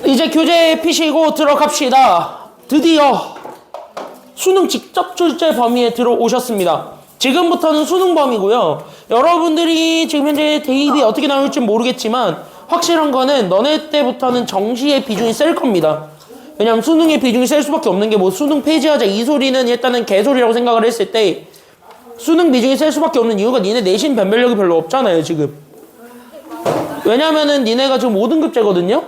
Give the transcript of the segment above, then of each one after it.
이제 교재 피시고 들어갑시다. 드디어 수능 직접 출제 범위에 들어오셨습니다. 지금부터는 수능 범위고요. 여러분들이 지금 현재 대입이 어떻게 나올지 모르겠지만 확실한 거는 너네 때부터는 정시의 비중이 셀 겁니다. 왜냐면 수능의 비중이 셀 수밖에 없는 게 뭐 수능 폐지하자 이 소리는 일단은 개소리라고 생각을 했을 때 수능 비중이 셀 수밖에 없는 이유가 니네 내신 변별력이 별로 없잖아요 지금. 왜냐면은 니네가 지금 5등급제거든요.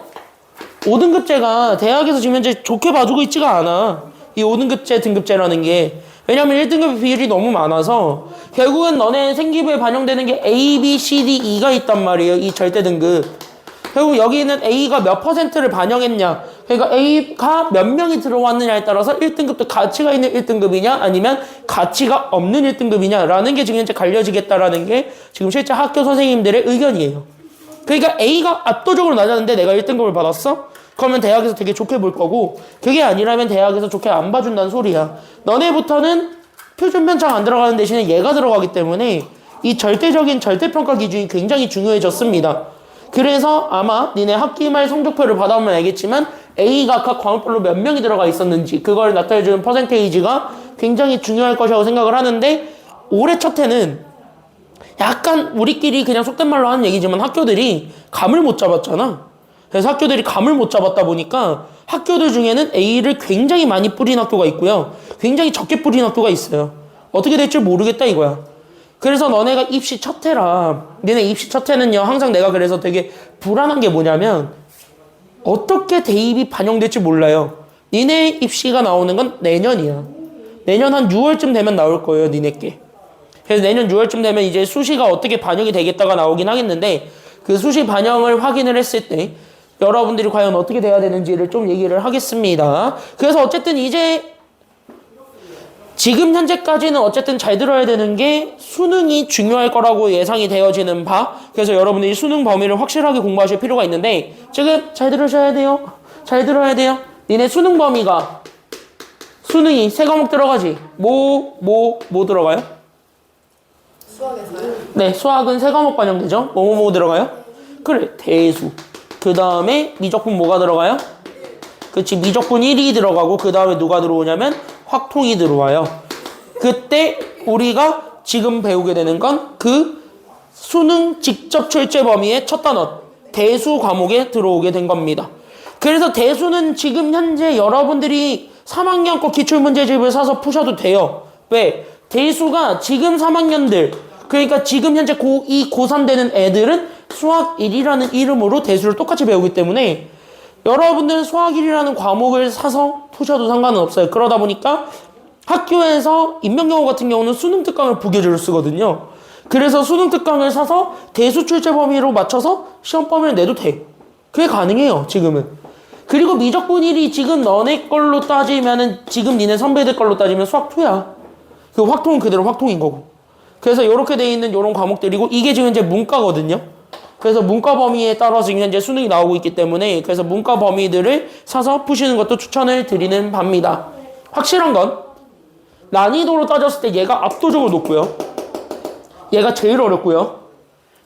5등급제가 대학에서 지금 현재 좋게 봐주고 있지가 않아. 이 5등급제 등급제라는 게. 왜냐면 1등급 비율이 너무 많아서 결국은 너네 생기부에 반영되는 게 A, B, C, D, E가 있단 말이에요. 이 절대 등급. 결국 여기는 A가 몇 퍼센트를 반영했냐. 그러니까 A가 몇 명이 들어왔느냐에 따라서 1등급도 가치가 있는 1등급이냐 아니면 가치가 없는 1등급이냐라는 게 지금 현재 갈려지겠다라는 게 지금 실제 학교 선생님들의 의견이에요. 그러니까 A가 압도적으로 낮았는데 내가 1등급을 받았어? 그러면 대학에서 되게 좋게 볼 거고 그게 아니라면 대학에서 좋게 안 봐준다는 소리야. 너네부터는 표준 편차가 안 들어가는 대신에 얘가 들어가기 때문에 이 절대적인 절대평가 기준이 굉장히 중요해졌습니다. 그래서 아마 니네 학기 말 성적표를 받아보면 알겠지만 A가 각 과목별로 몇 명이 들어가 있었는지 그걸 나타내주는 퍼센테이지가 굉장히 중요할 것이라고 생각을 하는데 올해 첫 해는 약간 우리끼리 그냥 속된 말로 하는 얘기지만 학교들이 감을 못 잡았잖아. 그래서 학교들이 감을 못 잡았다 보니까 학교들 중에는 A를 굉장히 많이 뿌린 학교가 있고요. 굉장히 적게 뿌린 학교가 있어요. 어떻게 될지 모르겠다 이거야. 그래서 너네가 입시 첫 해라. 너네 입시 첫 해는요. 항상 내가 그래서 되게 불안한 게 뭐냐면 어떻게 대입이 반영될지 몰라요. 니네 입시가 나오는 건 내년이야. 내년 한 6월쯤 되면 나올 거예요. 니네께. 그래서 내년 6월쯤 되면 이제 수시가 어떻게 반영이 되겠다가 나오긴 하겠는데 그 수시 반영을 확인을 했을 때 여러분들이 과연 어떻게 돼야 되는지를 좀 얘기를 하겠습니다. 그래서 어쨌든 이제 지금 현재까지는 어쨌든 잘 들어야 되는 게 수능이 중요할 거라고 예상이 되어지는 바. 그래서 여러분들이 수능 범위를 확실하게 공부하실 필요가 있는데 지금 잘 들으셔야 돼요. 잘 들어야 돼요. 니네 수능 범위가 수능이 세 과목 들어가지. 뭐 들어가요? 수학에서요? 네, 수학은 세 과목 반영되죠. 뭐 들어가요? 그래, 대수. 그 다음에 미적분 뭐가 들어가요? 그치, 미적분 1이 들어가고 그 다음에 누가 들어오냐면 확통이 들어와요. 그때 우리가 지금 배우게 되는 건 그 수능 직접 출제 범위의 첫 단원 대수 과목에 들어오게 된 겁니다. 그래서 대수는 지금 현재 여러분들이 3학년 거 기출문제집을 사서 푸셔도 돼요. 왜? 대수가 지금 3학년들 그러니까 지금 현재 고2, 고3 되는 애들은 수학 1이라는 이름으로 대수를 똑같이 배우기 때문에 여러분들은 수학 1이라는 과목을 사서 푸셔도 상관은 없어요. 그러다 보니까 학교에서 인명영어 같은 경우는 수능 특강을 부계주를 쓰거든요. 그래서 수능 특강을 사서 대수 출제 범위로 맞춰서 시험 범위를 내도 돼. 그게 가능해요, 지금은. 그리고 미적분 1이 지금 너네 걸로 따지면은 지금 니네 선배들 걸로 따지면 수학 2야. 그 확통은 그대로 확통인 거고. 그래서 이렇게 돼 있는 이런 과목들이고 이게 지금 현재 문과거든요. 그래서 문과 범위에 따라서 지금 현재 수능이 나오고 있기 때문에 그래서 문과 범위들을 사서 푸시는 것도 추천을 드리는 바입니다. 확실한 건 난이도로 따졌을 때 얘가 압도적으로 높고요. 얘가 제일 어렵고요.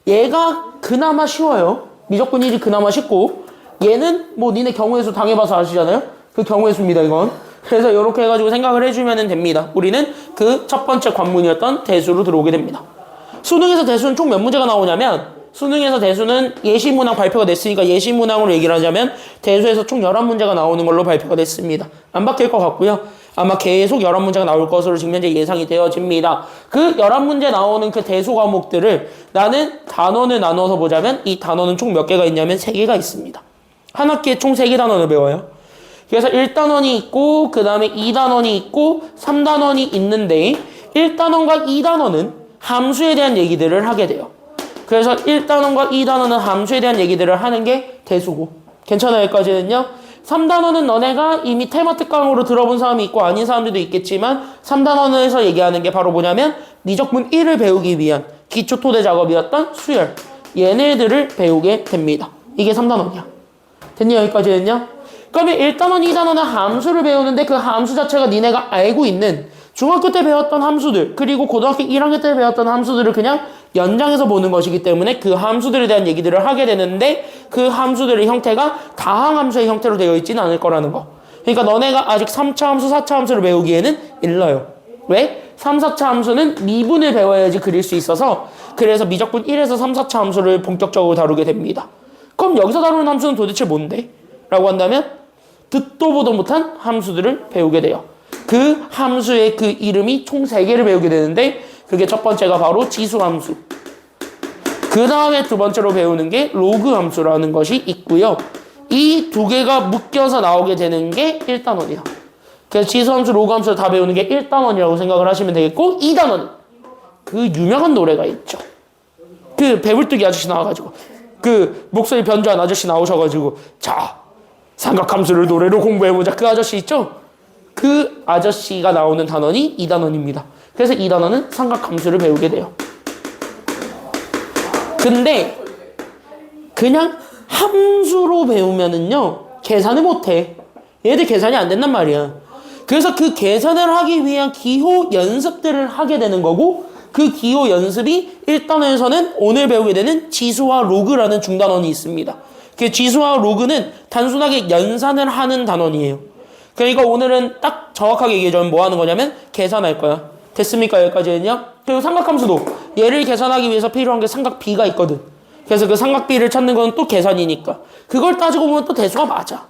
얘가 그나마 쉬워요. 미적분 1이 그나마 쉽고 얘는 뭐 니네 경우의 수 당해봐서 아시잖아요. 그 경우의 수입니다 이건. 그래서 이렇게 해가지고 생각을 해주면 됩니다. 우리는 그 첫 번째 관문이었던 대수로 들어오게 됩니다. 수능에서 대수는 총 몇 문제가 나오냐면 수능에서 대수는 예시문항 발표가 됐으니까 예시문항으로 얘기를 하자면 대수에서 총 11문제가 나오는 걸로 발표가 됐습니다. 안 바뀔 것 같고요. 아마 계속 11문제가 나올 것으로 지금 현재 예상이 되어집니다. 그 11문제 나오는 그 대수 과목들을 나는 단원을 나눠서 보자면 이 단원은 총 몇 개가 있냐면 3개가 있습니다. 한 학기에 총 3개 단원을 배워요. 그래서 1단원이 있고 그 다음에 2단원이 있고 3단원이 있는데 1단원과 2단원은 함수에 대한 얘기들을 하게 돼요. 그래서 1단원과 2단원은 함수에 대한 얘기들을 하는 게 대수고 괜찮아요 여기까지는요. 3단원은 너네가 이미 테마 특강으로 들어본 사람이 있고 아닌 사람들도 있겠지만 3단원에서 얘기하는 게 바로 뭐냐면 미적분 1을 배우기 위한 기초 토대 작업이었던 수열 얘네들을 배우게 됩니다. 이게 3단원이야. 됐니 여기까지는요? 그러면 1단원, 2단원은 함수를 배우는데 그 함수 자체가 니네가 알고 있는 중학교 때 배웠던 함수들 그리고 고등학교 1학년 때 배웠던 함수들을 그냥 연장해서 보는 것이기 때문에 그 함수들에 대한 얘기들을 하게 되는데 그 함수들의 형태가 다항함수의 형태로 되어 있지는 않을 거라는 거. 그러니까 너네가 아직 3차 함수, 4차 함수를 배우기에는 일러요. 왜? 3, 4차 함수는 미분을 배워야지 그릴 수 있어서 그래서 미적분 1에서 3, 4차 함수를 본격적으로 다루게 됩니다. 그럼 여기서 다루는 함수는 도대체 뭔데? 라고 한다면 듣도 보도 못한 함수들을 배우게 돼요. 그 함수의 그 이름이 총 3개를 배우게 되는데 그게 첫 번째가 바로 지수함수. 그 다음에 두 번째로 배우는 게 로그 함수라는 것이 있고요. 이 두 개가 묶여서 나오게 되는 게 1단원이에요. 그래서 지수함수, 로그함수를 다 배우는 게 1단원이라고 생각을 하시면 되겠고 2단원 그 유명한 노래가 있죠. 그 배불뚝이 아저씨 나와가지고 그 목소리 변조한 아저씨 나오셔가지고 자 삼각함수를 노래로 공부해보자 그 아저씨 있죠? 그 아저씨가 나오는 단원이 2단원입니다. 그래서 2단원은 삼각함수를 배우게 돼요. 근데 그냥 함수로 배우면은요 계산을 못해. 얘들 계산이 안 된단 말이야. 그래서 그 계산을 하기 위한 기호 연습들을 하게 되는 거고 그 기호 연습이 1단원에서는 오늘 배우게 되는 지수와 로그라는 중단원이 있습니다. 그 지수와 로그는 단순하게 연산을 하는 단원이에요. 그러니까 오늘은 딱 정확하게 얘기해주면 뭐 하는 거냐면 계산할 거야. 됐습니까? 여기까지는요. 그리고 삼각함수도 얘를 계산하기 위해서 필요한 게 삼각비가 있거든. 그래서 그 삼각비를 찾는 건 또 계산이니까 그걸 따지고 보면 또 대수가 맞아.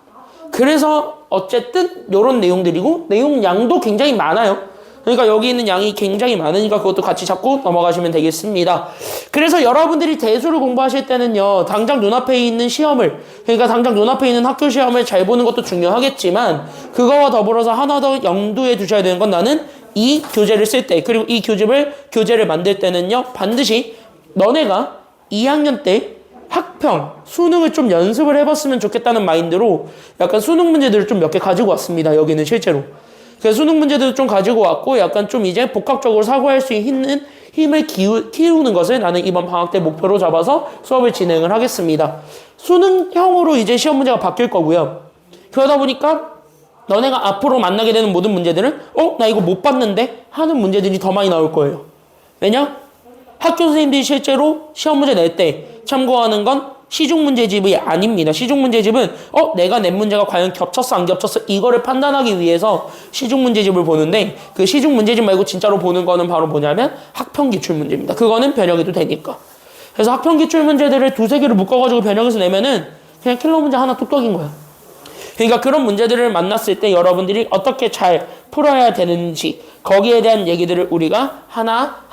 그래서 어쨌든 이런 내용들이고 내용량도 굉장히 많아요. 그러니까 여기 있는 양이 굉장히 많으니까 그것도 같이 잡고 넘어가시면 되겠습니다. 그래서 여러분들이 대수를 공부하실 때는요. 당장 눈앞에 있는 시험을 그러니까 당장 눈앞에 있는 학교 시험을 잘 보는 것도 중요하겠지만 그거와 더불어서 하나 더 염두에 두셔야 되는 건 나는 이 교재를 쓸 때 그리고 이 교재를 만들 때는요. 반드시 너네가 2학년 때 학평, 수능을 좀 연습을 해봤으면 좋겠다는 마인드로 약간 수능 문제들을 좀 몇 개 가지고 왔습니다. 여기는 실제로. 그래서 수능 문제들을 좀 가지고 왔고 약간 좀 이제 복합적으로 사고할 수 있는 힘을 키우는 것을 나는 이번 방학 때 목표로 잡아서 수업을 진행을 하겠습니다. 수능형으로 이제 시험 문제가 바뀔 거고요. 그러다 보니까 너네가 앞으로 만나게 되는 모든 문제들은 나 이거 못 봤는데 하는 문제들이 더 많이 나올 거예요. 왜냐? 학교 선생님들이 실제로 시험 문제 낼 때 참고하는 건 시중 문제집이 아닙니다. 시중 문제집은 내가 낸 문제가 과연 겹쳤어 안 겹쳤어 이거를 판단하기 위해서 시중 문제집을 보는데 그 시중 문제집 말고 진짜로 보는 거는 바로 뭐냐면 학평 기출 문제입니다. 그거는 변형해도 되니까. 그래서 학평 기출 문제들을 두세 개를 묶어가지고 변형해서 내면은 그냥 킬러 문제 하나 뚝딱인 거야. 그러니까 그런 문제들을 만났을 때 여러분들이 어떻게 잘 풀어야 되는지 거기에 대한 얘기들을 우리가 하나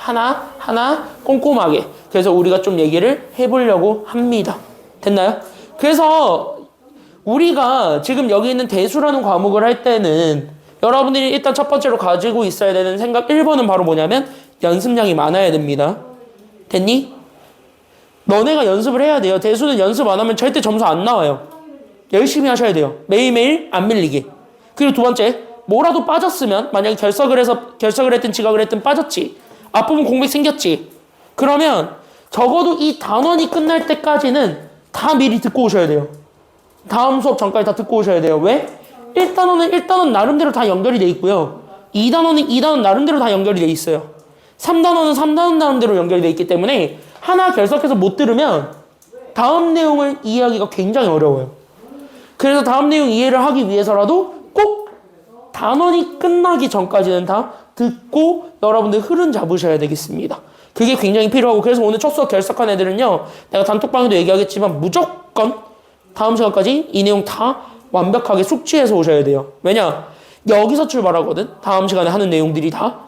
꼼꼼하게 그래서 우리가 좀 얘기를 해보려고 합니다. 됐나요? 그래서 우리가 지금 여기 있는 대수라는 과목을 할 때는 여러분들이 일단 첫 번째로 가지고 있어야 되는 생각 1번은 바로 뭐냐면 연습량이 많아야 됩니다. 됐니? 너네가 연습을 해야 돼요. 대수는 연습 안 하면 절대 점수 안 나와요. 열심히 하셔야 돼요. 매일매일 안 밀리게. 그리고 두 번째, 뭐라도 빠졌으면 만약에 결석을 했든 지각을 했든 빠졌지. 앞부분 공백 생겼지. 그러면 적어도 이 단원이 끝날 때까지는 다 미리 듣고 오셔야 돼요. 다음 수업 전까지 다 듣고 오셔야 돼요. 왜? 1단원은 1단원 나름대로 다 연결이 돼 있고요. 2단원은 2단원 나름대로 다 연결이 돼 있어요. 3단원은 3단원 나름대로 연결이 돼 있기 때문에 하나 결석해서 못 들으면 다음 내용을 이해하기가 굉장히 어려워요. 그래서 다음 내용 이해를 하기 위해서라도 꼭 단원이 끝나기 전까지는 다 듣고 여러분들 흐름 잡으셔야 되겠습니다. 그게 굉장히 필요하고 그래서 오늘 첫 수업 결석한 애들은요. 내가 단톡방에도 얘기하겠지만 무조건 다음 시간까지 이 내용 다 완벽하게 숙지해서 오셔야 돼요. 왜냐? 여기서 출발하거든. 다음 시간에 하는 내용들이 다.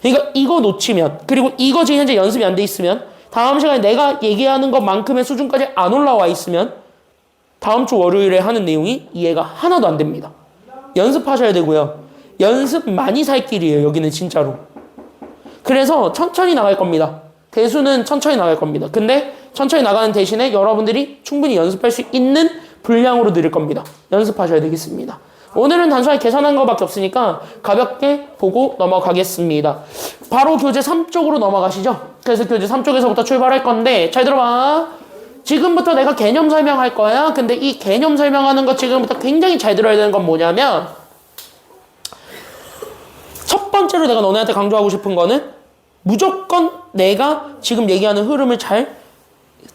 그러니까 이거 놓치면 그리고 이거 지금 현재 연습이 안 돼 있으면 다음 시간에 내가 얘기하는 것만큼의 수준까지 안 올라와 있으면 다음 주 월요일에 하는 내용이 이해가 하나도 안 됩니다. 연습하셔야 되고요. 연습 많이 살 길이에요. 여기는 진짜로. 그래서 천천히 나갈 겁니다. 대수는 천천히 나갈 겁니다. 근데 천천히 나가는 대신에 여러분들이 충분히 연습할 수 있는 분량으로 드릴 겁니다. 연습하셔야 되겠습니다. 오늘은 단순하게 계산한 것밖에 없으니까 가볍게 보고 넘어가겠습니다. 바로 교재 3쪽으로 넘어가시죠. 그래서 교재 3쪽에서부터 출발할 건데 잘 들어봐. 지금부터 내가 개념 설명할 거야. 근데 이 개념 설명하는 거 지금부터 굉장히 잘 들어야 되는 건 뭐냐면 첫 번째로 내가 너네한테 강조하고 싶은 거는 무조건 내가 지금 얘기하는 흐름을 잘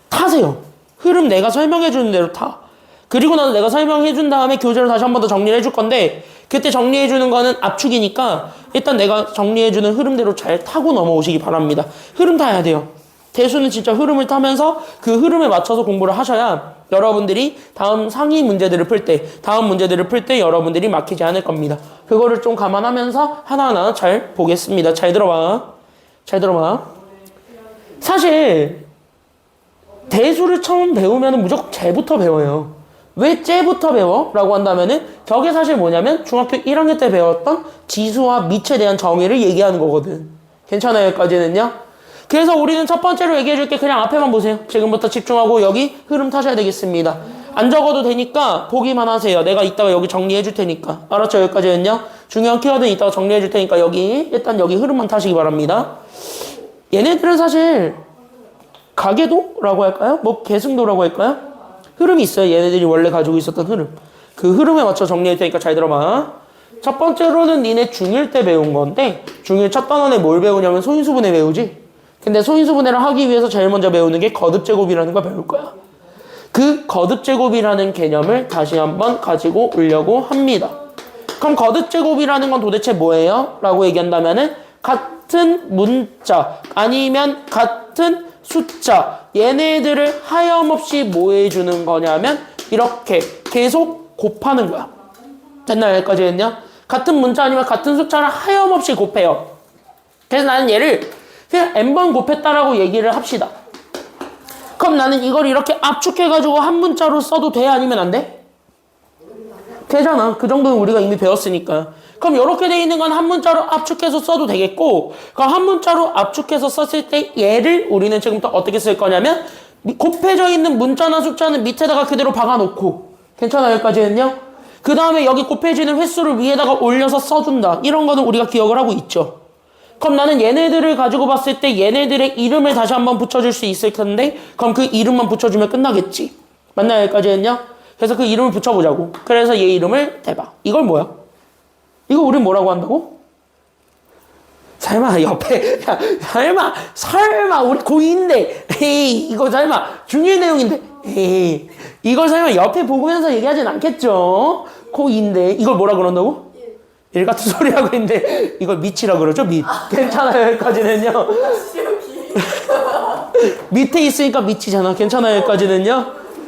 타세요. 흐름 내가 설명해 주는 대로 타. 그리고 나서 내가 설명해 준 다음에 교재로 다시 한 번 더 정리를 해줄 건데 그때 정리해 주는 거는 압축이니까 일단 내가 정리해 주는 흐름대로 잘 타고 넘어오시기 바랍니다. 흐름 타야 돼요. 대수는 진짜 흐름을 타면서 그 흐름에 맞춰서 공부를 하셔야 여러분들이 다음 상위 문제들을 풀 때, 다음 문제들을 풀 때 여러분들이 막히지 않을 겁니다. 그거를 좀 감안하면서 하나하나 잘 보겠습니다. 잘 들어봐. 잘 들어봐. 사실 대수를 처음 배우면 무조건 쟤부터 배워요. 왜 쟤부터 배워? 라고 한다면은 저게 사실 뭐냐면 중학교 1학년 때 배웠던 지수와 미치에 대한 정의를 얘기하는 거거든. 괜찮아요? 여기까지는요? 그래서 우리는 첫 번째로 얘기해 줄게. 그냥 앞에만 보세요. 지금부터 집중하고 여기 흐름 타셔야 되겠습니다. 안 적어도 되니까 보기만 하세요. 내가 이따가 여기 정리해 줄 테니까. 알았죠? 여기까지는요? 중요한 키워드는 이따가 정리해 줄 테니까 여기 일단 여기 흐름만 타시기 바랍니다. 얘네들은 사실 가계도라고 할까요? 뭐 계승도라고 할까요? 흐름이 있어요. 얘네들이 원래 가지고 있었던 흐름. 그 흐름에 맞춰 정리할 테니까 잘 들어봐. 첫 번째로는 니네 중1 때 배운 건데 중1 첫 단원에 뭘 배우냐면 소인수분해 배우지. 근데 소인수분해를 하기 위해서 제일 먼저 배우는 게 거듭제곱이라는 걸 배울 거야. 그 거듭제곱이라는 개념을 다시 한번 가지고 오려고 합니다. 그럼 거듭제곱이라는 건 도대체 뭐예요? 라고 얘기한다면은 같은 문자 아니면 같은 숫자 얘네들을 하염없이 뭐 해주는 거냐면 이렇게 계속 곱하는 거야. 됐나요? 여기까지 했냐? 같은 문자 아니면 같은 숫자를 하염없이 곱해요. 그래서 나는 얘를 그냥 n번 곱했다라고 얘기를 합시다. 그럼 나는 이걸 이렇게 압축해가지고 한 문자로 써도 돼? 아니면 안 돼? 되잖아. 그 정도는 우리가 이미 배웠으니까. 그럼 이렇게 돼 있는 건 한 문자로 압축해서 써도 되겠고 그럼 한 문자로 압축해서 썼을 때 얘를 우리는 지금부터 어떻게 쓸 거냐면 곱해져 있는 문자나 숫자는 밑에다가 그대로 박아놓고 괜찮아요? 여기까지는요? 그 다음에 여기 곱해지는 횟수를 위에다가 올려서 써준다. 이런 거는 우리가 기억을 하고 있죠. 그럼 나는 얘네들을 가지고 봤을 때 얘네들의 이름을 다시 한번 붙여줄 수 있을 텐데 그럼 그 이름만 붙여주면 끝나겠지. 맞나요? 여기까지는요? 그래서 그 이름을 붙여보자고. 그래서 얘 이름을 대봐. 이걸 뭐야? 이거 우린 뭐라고 한다고? 설마 옆에 야, 설마 우리 고2인데 에이 이거 설마 중요한 내용인데 에이 이걸 설마 옆에 보면서 얘기하진 않겠죠? 고2인데 이걸 뭐라 그런다고? 일 같은 소리 하고 있는데 이걸 밑이라 그러죠? 밑. 괜찮아요? 여기까지는요? 밑에 있으니까 밑이잖아. 괜찮아요? 여기까지는요?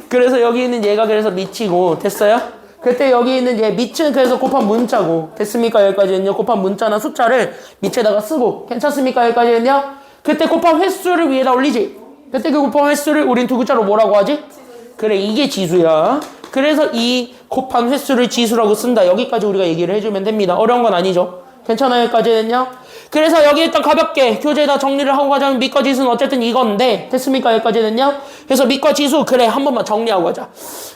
그래서 여기 있는 얘가 그래서 밑이고 됐어요? 그때 여기 있는 얘 밑은 그래서 곱한 문자고 됐습니까? 여기까지는요? 곱한 문자나 숫자를 밑에다가 쓰고 괜찮습니까? 여기까지는요? 그때 곱한 횟수를 위에다 올리지? 그때 그 곱한 횟수를 우린 두 글자로 뭐라고 하지? 그래 이게 지수야. 그래서 이 곱한 횟수를 지수라고 쓴다. 여기까지 우리가 얘기를 해주면 됩니다. 어려운 건 아니죠. 괜찮아요? 여기까지는요? 그래서 여기 일단 가볍게 교재에다 정리를 하고 가자면 밑과 지수는 어쨌든 이건데 됐습니까? 여기까지는요? 그래서 밑과 지수 그래 한 번만 정리하고 가자.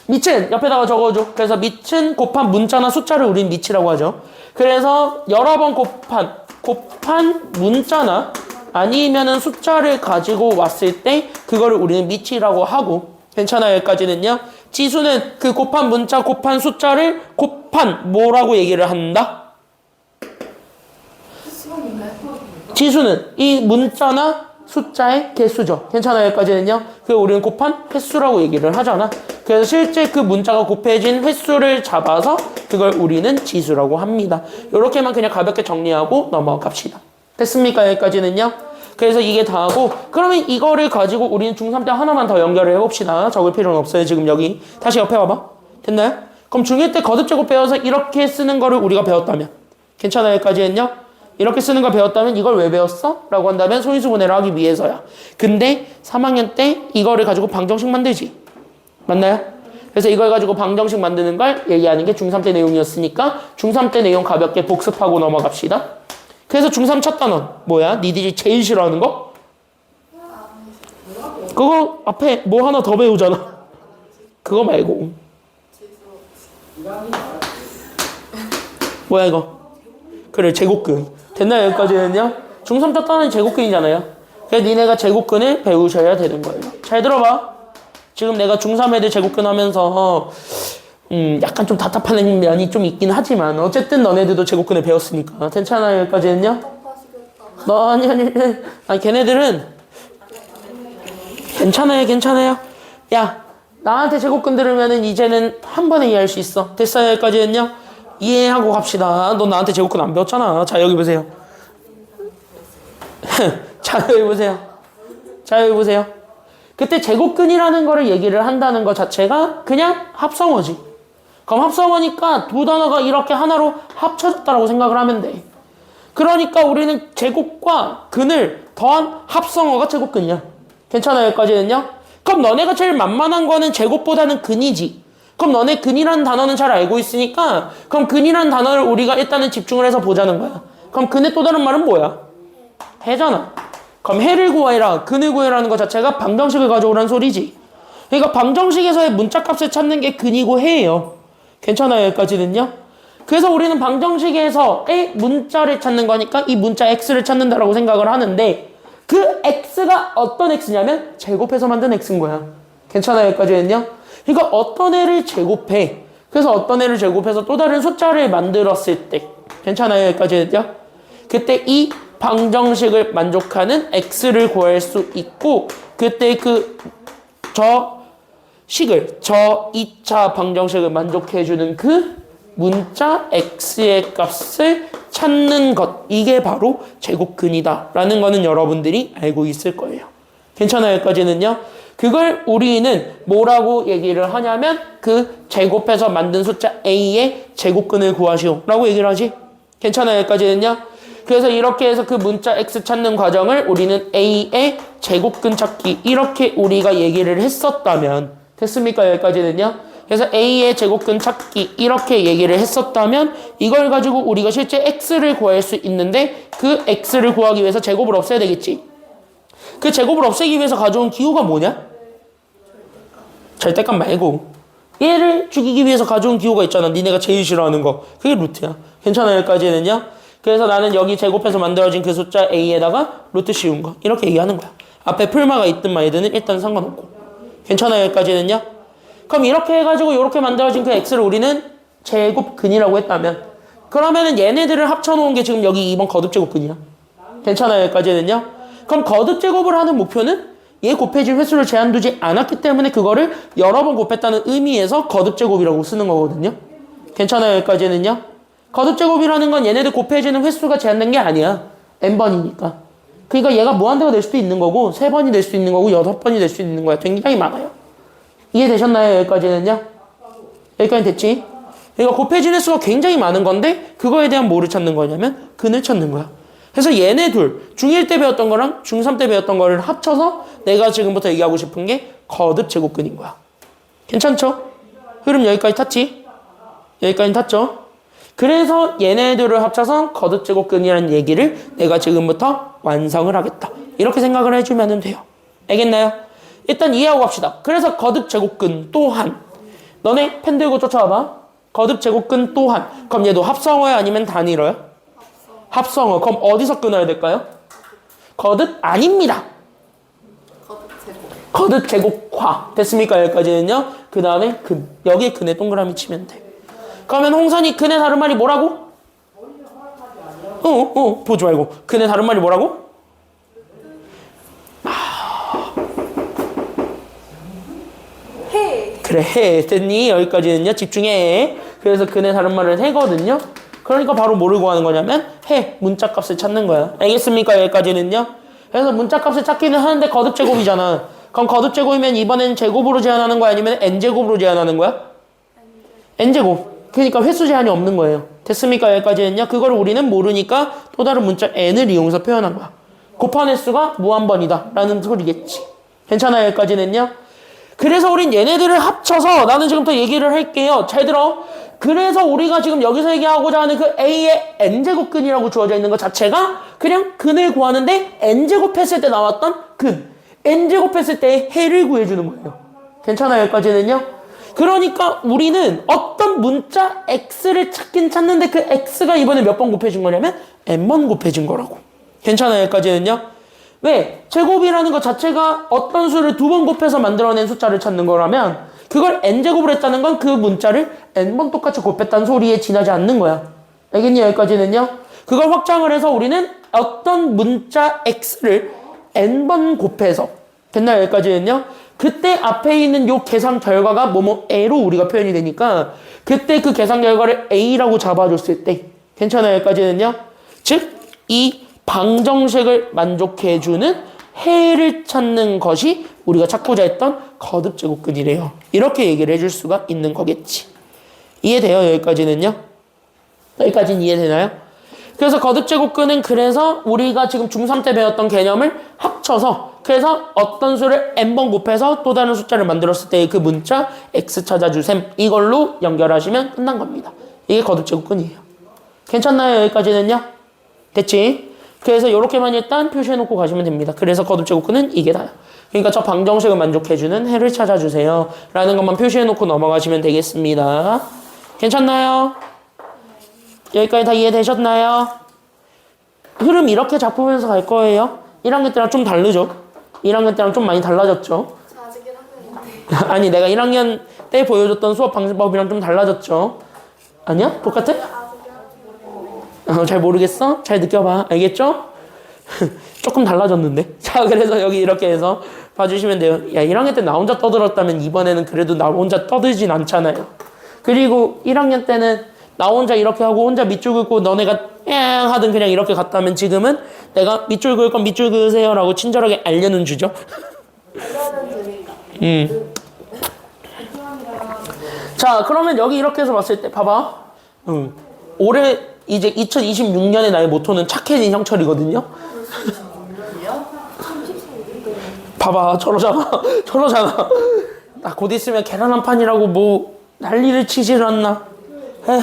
밑은 옆에다가 적어줘. 그래서 밑은 곱한 문자나 숫자를 우린 밑이라고 하죠. 그래서 여러 번 곱한 문자나 아니면은 숫자를 가지고 왔을 때 그거를 우리는 밑이라고 하고 괜찮아요? 여기까지는요? 지수는 그 곱한 문자, 곱한 숫자를 곱한 뭐라고 얘기를 한다? 지수는 이 문자나 숫자의 개수죠. 괜찮아요? 여기까지는요? 그 우리는 곱한 횟수라고 얘기를 하잖아. 그래서 실제 그 문자가 곱해진 횟수를 잡아서 그걸 우리는 지수라고 합니다. 이렇게만 그냥 가볍게 정리하고 넘어갑시다. 됐습니까? 여기까지는요? 그래서 이게 다 하고 그러면 이거를 가지고 우리는 중3 때 하나만 더 연결을 해봅시다. 적을 필요는 없어요. 지금 여기 다시 옆에 와봐. 됐나요? 그럼 중1 때 거듭제곱 배워서 이렇게 쓰는 거를 우리가 배웠다면 괜찮아요? 여기까지는요? 이렇게 쓰는 걸 배웠다면 이걸 왜 배웠어? 라고 한다면 소인수분해를 하기 위해서야. 근데 3학년 때 이거를 가지고 방정식 만들지. 맞나요? 그래서 이걸 가지고 방정식 만드는 걸 얘기하는 게 중3 때 내용이었으니까 중3 때 내용 가볍게 복습하고 넘어갑시다. 그래서 중3 첫 단원 뭐야? 니들이 제일 싫어하는 거? 그거 앞에 뭐 하나 더 배우잖아. 그거 말고 뭐야 이거? 그래 제곱근. 됐나요? 여기까지는요? 중3 첫 단원이 제곱근이잖아요. 그래서 니네가 제곱근을 배우셔야 되는 거예요. 잘 들어봐. 지금 내가 중3 애들 제곱근 하면서 약간 좀 답답한 면이 좀 있긴 하지만 어쨌든 너네들도 제곱근을 배웠으니까 괜찮아요? 여기까지는요? 아니 걔네들은 괜찮아요. 야, 나한테 제곱근 들으면은 이제는 한 번에 이해할 수 있어. 됐어요? 여기까지는요? 이해하고 갑시다. 너 나한테 제곱근 안 배웠잖아. 자, 여기 보세요. 자, 여기 보세요. 그때 제곱근이라는 거를 얘기를 한다는 것 자체가 그냥 합성어지. 그럼 합성어니까 두 단어가 이렇게 하나로 합쳐졌다라고 생각을 하면 돼. 그러니까 우리는 제곱과 근을 더한 합성어가 제곱근이야. 괜찮아요? 여기까지는요? 그럼 너네가 제일 만만한 거는 제곱보다는 근이지. 그럼 너네 근이라는 단어는 잘 알고 있으니까 그럼 근이라는 단어를 우리가 일단은 집중을 해서 보자는 거야. 그럼 근의 또 다른 말은 뭐야? 해잖아. 그럼 해를 구해라, 근을 구해라는 것 자체가 방정식을 가져오라는 소리지. 그러니까 방정식에서의 문자값을 찾는 게 근이고 해예요. 괜찮아요? 여기까지는요? 그래서 우리는 방정식에서의 문자를 찾는 거니까 이 문자 x를 찾는다라고 생각을 하는데 그 x가 어떤 x냐면 제곱해서 만든 x인 거야. 괜찮아요? 여기까지는요? 그러니까 어떤 애를 제곱해. 그래서 어떤 애를 제곱해서 또 다른 숫자를 만들었을 때 괜찮아요? 여기까지는요? 그때 이 방정식을 만족하는 x를 구할 수 있고 그때 저 2차 방정식을 만족해주는 그 문자 x의 값을 찾는 것, 이게 바로 제곱근이다 라는 거는 여러분들이 알고 있을 거예요. 괜찮아요? 여기까지는요? 그걸 우리는 뭐라고 얘기를 하냐면 그 제곱해서 만든 숫자 a의 제곱근을 구하시오 라고 얘기를 하지. 괜찮아요? 여기까지는요? 그래서 이렇게 해서 그 문자 x 찾는 과정을 우리는 a의 제곱근 찾기 이렇게 우리가 얘기를 했었다면 됐습니까? 여기까지는요? 그래서 a의 제곱근 찾기 이렇게 얘기를 했었다면 이걸 가지고 우리가 실제 x를 구할 수 있는데 그 x를 구하기 위해서 제곱을 없애야 되겠지. 그 제곱을 없애기 위해서 가져온 기호가 뭐냐? 절대값 말고 얘를 죽이기 위해서 가져온 기호가 있잖아. 니네가 제일 싫어하는 거. 그게 루트야. 괜찮아요? 여기까지는요? 그래서 나는 여기 제곱해서 만들어진 그 숫자 a에다가 루트 씌운 거 이렇게 얘기하는 거야. 앞에 풀마가 있든 말든 일단 상관없고. 괜찮아요? 여기까지는요? 그럼 이렇게 해가지고 이렇게 만들어진 그 x를 우리는 제곱근이라고 했다면 그러면은 얘네들을 합쳐놓은 게 지금 여기 2번 거듭제곱근이야. 괜찮아요? 여기까지는요? 그럼 거듭제곱을 하는 목표는 얘 곱해진 횟수를 제한두지 않았기 때문에 그거를 여러 번 곱했다는 의미에서 거듭제곱이라고 쓰는 거거든요. 괜찮아요? 여기까지는요? 거듭제곱이라는 건 얘네들 곱해지는 횟수가 제한된 게 아니야. n번이니까. 그러니까 얘가 무한대가 될 수도 있는 거고 3번이 될 수도 있는 거고 6번이 될 수도 있는 거야. 굉장히 많아요. 이해되셨나요? 여기까지는요? 여기까지 됐지? 그러니까 곱해진 횟수가 굉장히 많은 건데 그거에 대한 뭐를 찾는 거냐면 근을 찾는 거야. 그래서 얘네 둘 중1 때 배웠던 거랑 중3 때 배웠던 거를 합쳐서 내가 지금부터 얘기하고 싶은 게 거듭 제곱근인 거야. 괜찮죠? 흐름 여기까지 탔지? 여기까지 탔죠? 그래서 얘네들을 합쳐서 거듭 제곱근이라는 얘기를 내가 지금부터 완성을 하겠다. 이렇게 생각을 해주면 돼요. 알겠나요? 일단 이해하고 갑시다. 그래서 거듭 제곱근 또한 너네 펜 들고 쫓아와봐. 거듭 제곱근 또한 그럼 얘도 합성어야 아니면 단일어야? 합성어. 그럼 어디서 끊어야 될까요? 거듭 아닙니다. 거듭 제곱화. 됐습니까? 여기까지는요. 그 다음에 근. 여기에 근에 동그라미 치면 돼. 그러면 홍선이 근의 다른 말이 뭐라고? 보지 말고. 근의 다른 말이 뭐라고? 해. 그래, 해. 됐니? 여기까지는요. 집중해. 그래서 근의 다른 말은 해거든요. 그러니까 바로 뭐를 구하는 거냐면 해. 문자값을 찾는 거야. 알겠습니까? 여기까지는요. 그래서 문자값을 찾기는 하는데 거듭제곱이잖아. 그럼 거듭제곱이면 이번엔 제곱으로 제한하는 거야? 아니면 n제곱으로 제한하는 거야? n제곱. 그러니까 횟수 제한이 없는 거예요. 됐습니까? 여기까지는요. 그걸 우리는 모르니까 또 다른 문자 n을 이용해서 표현한 거야. 곱한 횟수가 무한번이다 라는 소리겠지. 괜찮아요? 여기까지는요. 그래서 우린 얘네들을 합쳐서 나는 지금부터 얘기를 할게요. 잘 들어. 그래서 우리가 지금 여기서 얘기하고자 하는 그 a의 n제곱근이라고 주어져 있는 것 자체가 그냥 근을 구하는데 n제곱 했을 때 나왔던 근. n제곱 했을 때 해를 구해주는 거예요. 괜찮아요? 여기까지는요. 그러니까 우리는 어떤 문자 x를 찾긴 찾는데 그 x가 이번에 몇 번 곱해진 거냐면 n번 곱해진 거라고. 괜찮아요? 여기까지는요. 왜? 제곱이라는 것 자체가 어떤 수를 2번 곱해서 만들어낸 숫자를 찾는 거라면 그걸 n제곱을 했다는 건 그 문자를 n번 똑같이 곱했다는 소리에 지나지 않는 거야. 알겠니? 여기까지는요. 그걸 확장을 해서 우리는 어떤 문자 x를 n번 곱해서 됐나요? 여기까지는요? 그때 앞에 있는 요 계산 결과가 뭐뭐 a로 우리가 표현이 되니까 그때 그 계산 결과를 a라고 잡아줬을 때 괜찮아요? 여기까지는요? 즉 이 방정식을 만족해주는 해를 찾는 것이 우리가 찾고자 했던 거듭제곱근이래요. 이렇게 얘기를 해줄 수가 있는 거겠지. 이해돼요? 여기까지는요? 여기까지는 이해되나요? 그래서 거듭제곱근은 그래서 우리가 지금 중3 때 배웠던 개념을 합쳐서 그래서 어떤 수를 n번 곱해서 또 다른 숫자를 만들었을 때 그 문자 x 찾아주셈 이걸로 연결하시면 끝난 겁니다. 이게 거듭제곱근이에요. 괜찮나요? 여기까지는요? 됐지? 그래서 이렇게만 일단 표시해놓고 가시면 됩니다. 그래서 거듭제곱근은 이게 다요. 그러니까 저 방정식을 만족해주는 해를 찾아주세요 라는 것만 표시해놓고 넘어가시면 되겠습니다. 괜찮나요? 여기까지 다 이해되셨나요? 흐름 이렇게 잡으면서 갈 거예요. 1학년 때랑 좀 다르죠? 1학년 때랑 좀 많이 달라졌죠? 저 아직 1학년인데. 아니 내가 1학년 때 보여줬던 수업 방법이랑 좀 달라졌죠? 아니야? 똑같아? 잘 모르겠어? 잘 느껴봐. 알겠죠? 조금 달라졌는데. 자, 그래서 여기 이렇게 해서 봐주시면 돼요. 야, 1학년 때 나 혼자 떠들었다면 이번에는 그래도 나 혼자 떠들진 않잖아요. 그리고 1학년 때는 나 혼자 이렇게 하고 혼자 밑줄 긋고 너네가 엥 하든 그냥 이렇게 갔다면 지금은 내가 밑줄 그을 건 밑줄 그으세요 라고 친절하게 알려는 주죠. 자, 그러면 여기 이렇게 해서 봤을 때 봐봐. 올해 이제 2026년의 나의 모토는 착해진 형철이거든요. 봐봐, 저러잖아. 저러잖아. 나 곧 있으면 계란 한 판이라고 뭐 난리를 치질 않나. 에휴.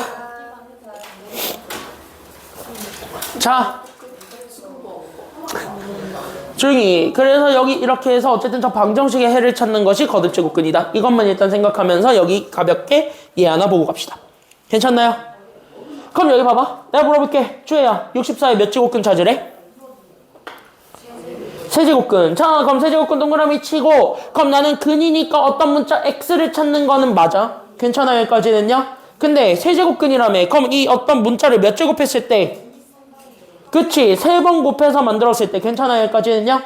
자, 조용히. 그래서 여기 이렇게 해서 어쨌든 저 방정식의 해를 찾는 것이 거듭제곱근이다. 이것만 일단 생각하면서 여기 가볍게 얘 하나 보고 갑시다. 괜찮나요? 그럼 여기 봐봐. 내가 물어볼게. 주혜야, 64의 몇 제곱근 찾으래? 세제곱근. 자, 그럼 세제곱근 동그라미 치고 그럼 나는 근이니까 어떤 문자 x를 찾는 거는 맞아. 괜찮아요? 여기까지는요? 근데 세제곱근이라며. 그럼 이 어떤 문자를 몇 제곱했을 때 그치? 3번 곱해서 만들었을 때 괜찮아요? 여기까지는요?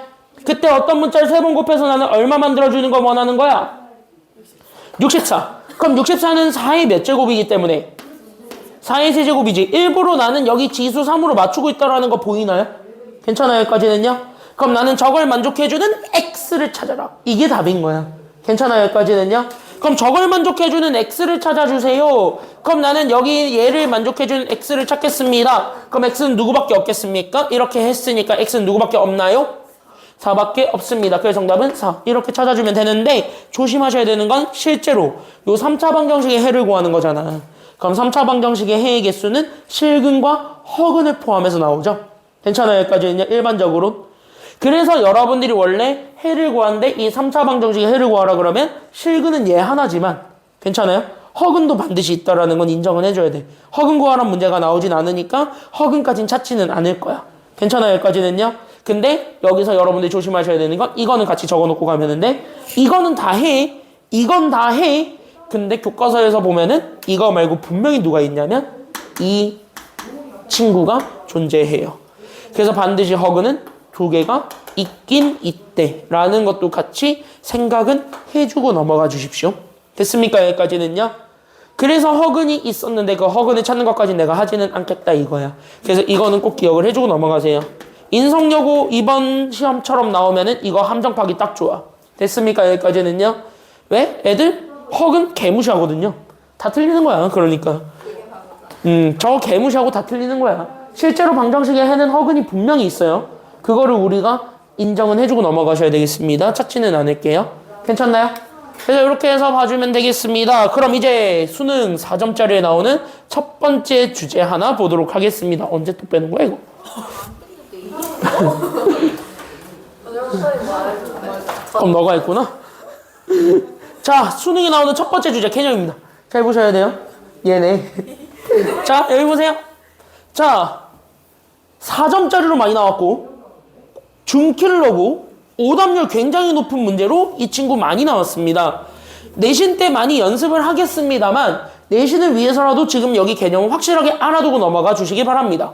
그때 어떤 문자를 3번 곱해서 나는 얼마 만들어주는 거 원하는 거야? 64. 그럼 64는 4의 몇 제곱이기 때문에 4의 세제곱이지. 일부러 나는 여기 지수 3으로 맞추고 있다는 거 보이나요? 괜찮아요? 여기까지는요? 그럼 나는 저걸 만족해주는 x를 찾아라. 이게 답인 거야. 괜찮아요? 여기까지는요? 그럼 저걸 만족해주는 x를 찾아주세요. 그럼 나는 여기 얘를 만족해주는 x를 찾겠습니다. 그럼 x는 누구밖에 없겠습니까? 이렇게 했으니까 x는 누구밖에 없나요? 4밖에 없습니다. 그래서 정답은 4. 이렇게 찾아주면 되는데 조심하셔야 되는 건 실제로 요 3차 방정식의 해를 구하는 거잖아. 그럼 3차 방정식의 해의 개수는 실근과 허근을 포함해서 나오죠. 괜찮아요? 여기까지는요? 일반적으로. 그래서 여러분들이 원래 해를 구하는데 이 3차 방정식의 해를 구하라 그러면 실근은 얘 하나지만 괜찮아요? 허근도 반드시 있다라는 건 인정은 해줘야 돼. 허근 구하란 문제가 나오진 않으니까 허근까진 찾지는 않을 거야. 괜찮아요? 여기까지는요? 근데 여기서 여러분들이 조심하셔야 되는 건 이거는 같이 적어놓고 가면 되는데 이거는 다 해. 이건 다 해. 근데 교과서에서 보면은 이거 말고 분명히 누가 있냐면 이 친구가 존재해요. 그래서 반드시 허그는 두 개가 있긴 있대 라는 것도 같이 생각은 해주고 넘어가 주십시오. 됐습니까? 여기까지는요. 그래서 허근이 있었는데 그 허근을 찾는 것까지 내가 하지는 않겠다 이거야. 그래서 이거는 꼭 기억을 해주고 넘어가세요. 인성여고 이번 시험처럼 나오면은 이거 함정 파기 딱 좋아. 됐습니까? 여기까지는요. 왜? 애들 허근 개무시하거든요. 다 틀리는 거야. 그러니까 저 개무시하고 다 틀리는 거야. 실제로 방정식에 해는 허근이 분명히 있어요. 그거를 우리가 인정은 해주고 넘어가셔야 되겠습니다. 찾지는 않을게요. 괜찮나요? 그래서 이렇게 해서 봐주면 되겠습니다. 그럼 이제 수능 4점짜리에 나오는 첫 번째 주제 하나 보도록 하겠습니다. 언제 또 빼는 거야 이거? 그럼 너가 했구나. 자, 수능에 나오는 첫 번째 주제 개념입니다. 잘 보셔야 돼요. 얘네. 자, 여기 보세요. 자, 4점짜리로 많이 나왔고 준킬러고 오답률 굉장히 높은 문제로 이 친구 많이 나왔습니다. 내신 때 많이 연습을 하겠습니다만 내신을 위해서라도 지금 여기 개념을 확실하게 알아두고 넘어가 주시기 바랍니다.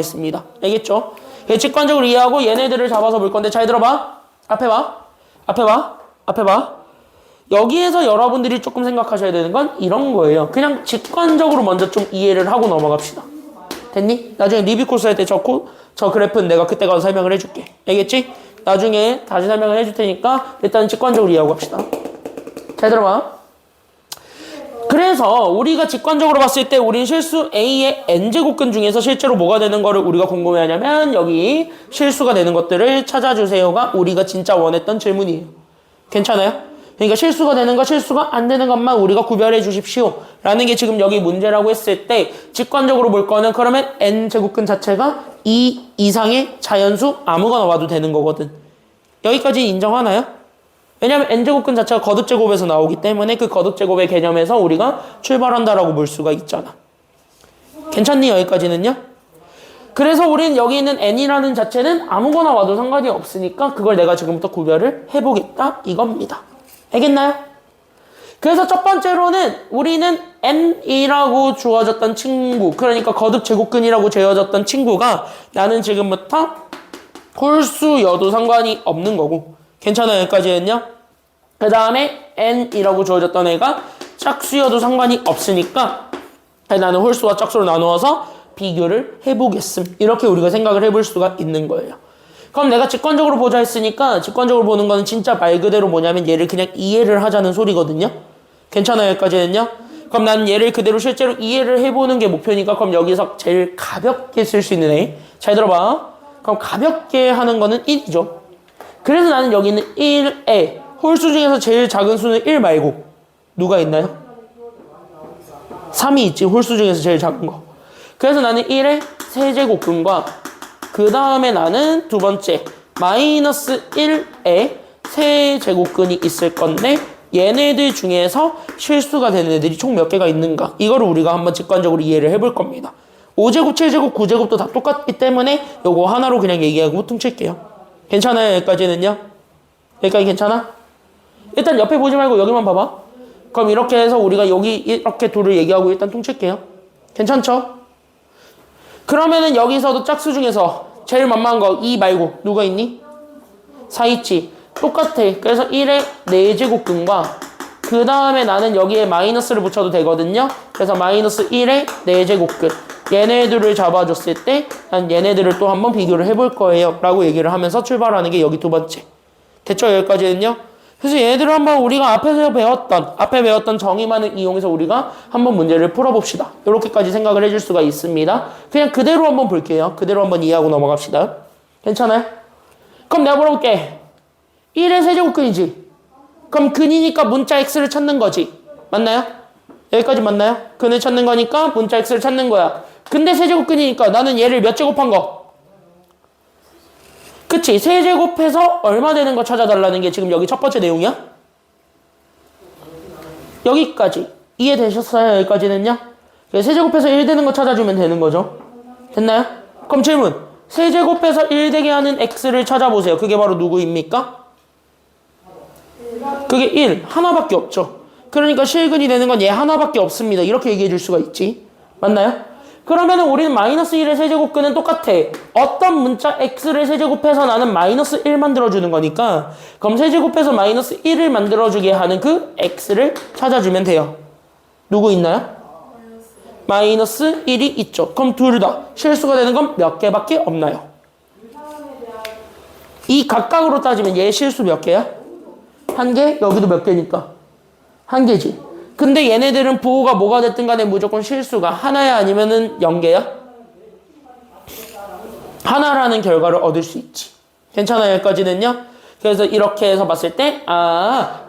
넘어가겠습니다. 알겠죠? 직관적으로 이해하고 얘네들을 잡아서 볼 건데 잘 들어봐. 앞에 봐. 앞에 봐. 앞에 봐. 여기에서 여러분들이 조금 생각하셔야 되는 건 이런 거예요. 그냥 직관적으로 먼저 좀 이해를 하고 넘어갑시다. 됐니? 나중에 리뷰 코스 할 때 저 그래프는 내가 그때 가서 설명을 해줄게. 알겠지? 나중에 다시 설명을 해줄 테니까 일단 직관적으로 이해하고 갑시다. 잘 들어봐. 그래서 우리가 직관적으로 봤을 때 우린 실수 A의 n제곱근 중에서 실제로 뭐가 되는 거를 우리가 궁금해하냐면 여기 실수가 되는 것들을 찾아주세요가 우리가 진짜 원했던 질문이에요. 괜찮아요? 그러니까 실수가 되는 것, 실수가 안 되는 것만 우리가 구별해 주십시오 라는 게 지금 여기 문제라고 했을 때 직관적으로 볼 거는 그러면 n제곱근 자체가 2 이상의 자연수 아무거나 와도 되는 거거든. 여기까지 인정하나요? 왜냐면 n제곱근 자체가 거듭제곱에서 나오기 때문에 그 거듭제곱의 개념에서 우리가 출발한다라고 볼 수가 있잖아. 괜찮니? 여기까지는요? 그래서 우리는 여기 있는 n이라는 자체는 아무거나 와도 상관이 없으니까 그걸 내가 지금부터 구별을 해보겠다 이겁니다. 알겠나요? 그래서 첫 번째로는 우리는 n이라고 주어졌던 친구, 그러니까 거듭제곱근이라고 재어졌던 친구가 나는 지금부터 홀수여도 상관이 없는 거고, 괜찮아요? 여기까지는요? 그 다음에 n이라고 주어졌던 애가 짝수여도 상관이 없으니까 나는 홀수와 짝수로 나누어서 비교를 해보겠음. 이렇게 우리가 생각을 해볼 수가 있는 거예요. 그럼 내가 직관적으로 보자 했으니까 직관적으로 보는 거는 진짜 말 그대로 뭐냐면 얘를 그냥 이해를 하자는 소리거든요. 괜찮아요? 여기까지는요? 그럼 나는 얘를 그대로 실제로 이해를 해보는 게 목표니까 그럼 여기서 제일 가볍게 쓸 수 있는 애. 잘 들어봐. 그럼 가볍게 하는 거는 1이죠. 그래서 나는 여기 있는 1에 홀수 중에서 제일 작은 수는 1 말고 누가 있나요? 3이 있지. 홀수 중에서 제일 작은 거. 그래서 나는 1의 세제곱근과 그 다음에 나는 두 번째 마이너스 1의 세제곱근이 있을 건데 얘네들 중에서 실수가 되는 애들이 총 몇 개가 있는가 이거를 우리가 한번 직관적으로 이해를 해볼 겁니다. 5제곱, 7제곱, 9제곱도 다 똑같기 때문에 요거 하나로 그냥 얘기하고 퉁칠게요. 괜찮아요? 여기까지는요? 여기까지 괜찮아? 일단 옆에 보지 말고 여기만 봐봐. 그럼 이렇게 해서 우리가 여기 이렇게 둘을 얘기하고 일단 퉁칠게요. 괜찮죠? 그러면은 여기서도 짝수 중에서 제일 만만한 거 2 말고 누가 있니? 4 있지. 똑같아. 그래서 1의 4제곱근과 그 다음에 나는 여기에 마이너스를 붙여도 되거든요. 그래서 마이너스 1의 4제곱근 얘네들을 잡아줬을 때 난 얘네들을 또 한번 비교를 해볼 거예요 라고 얘기를 하면서 출발하는 게 여기 두 번째. 됐죠? 여기까지는요? 그래서 얘네들을 한번 우리가 앞에 배웠던 정의만을 이용해서 우리가 한번 문제를 풀어봅시다. 이렇게까지 생각을 해줄 수가 있습니다. 그냥 그대로 한번 볼게요. 그대로 한번 이해하고 넘어갑시다. 괜찮아요? 그럼 내가 물어볼게. 1의 세제곱근이지. 그럼 근이니까 문자 x를 찾는 거지. 맞나요? 여기까지 맞나요? 근을 찾는 거니까 문자 x를 찾는 거야. 근데 세제곱근이니까 나는 얘를 몇 제곱한 거? 그치? 세제곱해서 얼마 되는 거 찾아달라는 게 지금 여기 첫 번째 내용이야? 여기까지. 이해되셨어요? 여기까지는요? 세제곱해서 1 되는 거 찾아주면 되는 거죠. 됐나요? 그럼 질문. 세제곱해서 1 되게 하는 x를 찾아보세요. 그게 바로 누구입니까? 그게 1. 하나밖에 없죠. 그러니까 실근이 되는 건 얘 하나밖에 없습니다. 이렇게 얘기해 줄 수가 있지. 맞나요? 그러면은 우리는 마이너스 1의 세제곱근은 똑같아. 어떤 문자 x를 세제곱해서 나는 마이너스 1 만들어주는 거니까 그럼 세제곱해서 마이너스 1을 만들어주게 하는 그 x를 찾아주면 돼요. 누구 있나요? 마이너스 1이 있죠. 그럼 둘 다 실수가 되는 건 몇 개밖에 없나요? 이 각각으로 따지면 얘 실수 몇 개야? 한 개? 여기도 몇 개니까? 한 개지. 근데 얘네들은 부호가 뭐가 됐든 간에 무조건 실수가 하나야 아니면은 0개야? 하나라는 결과를 얻을 수 있지. 괜찮아요? 여기까지는요? 그래서 이렇게 해서 봤을 때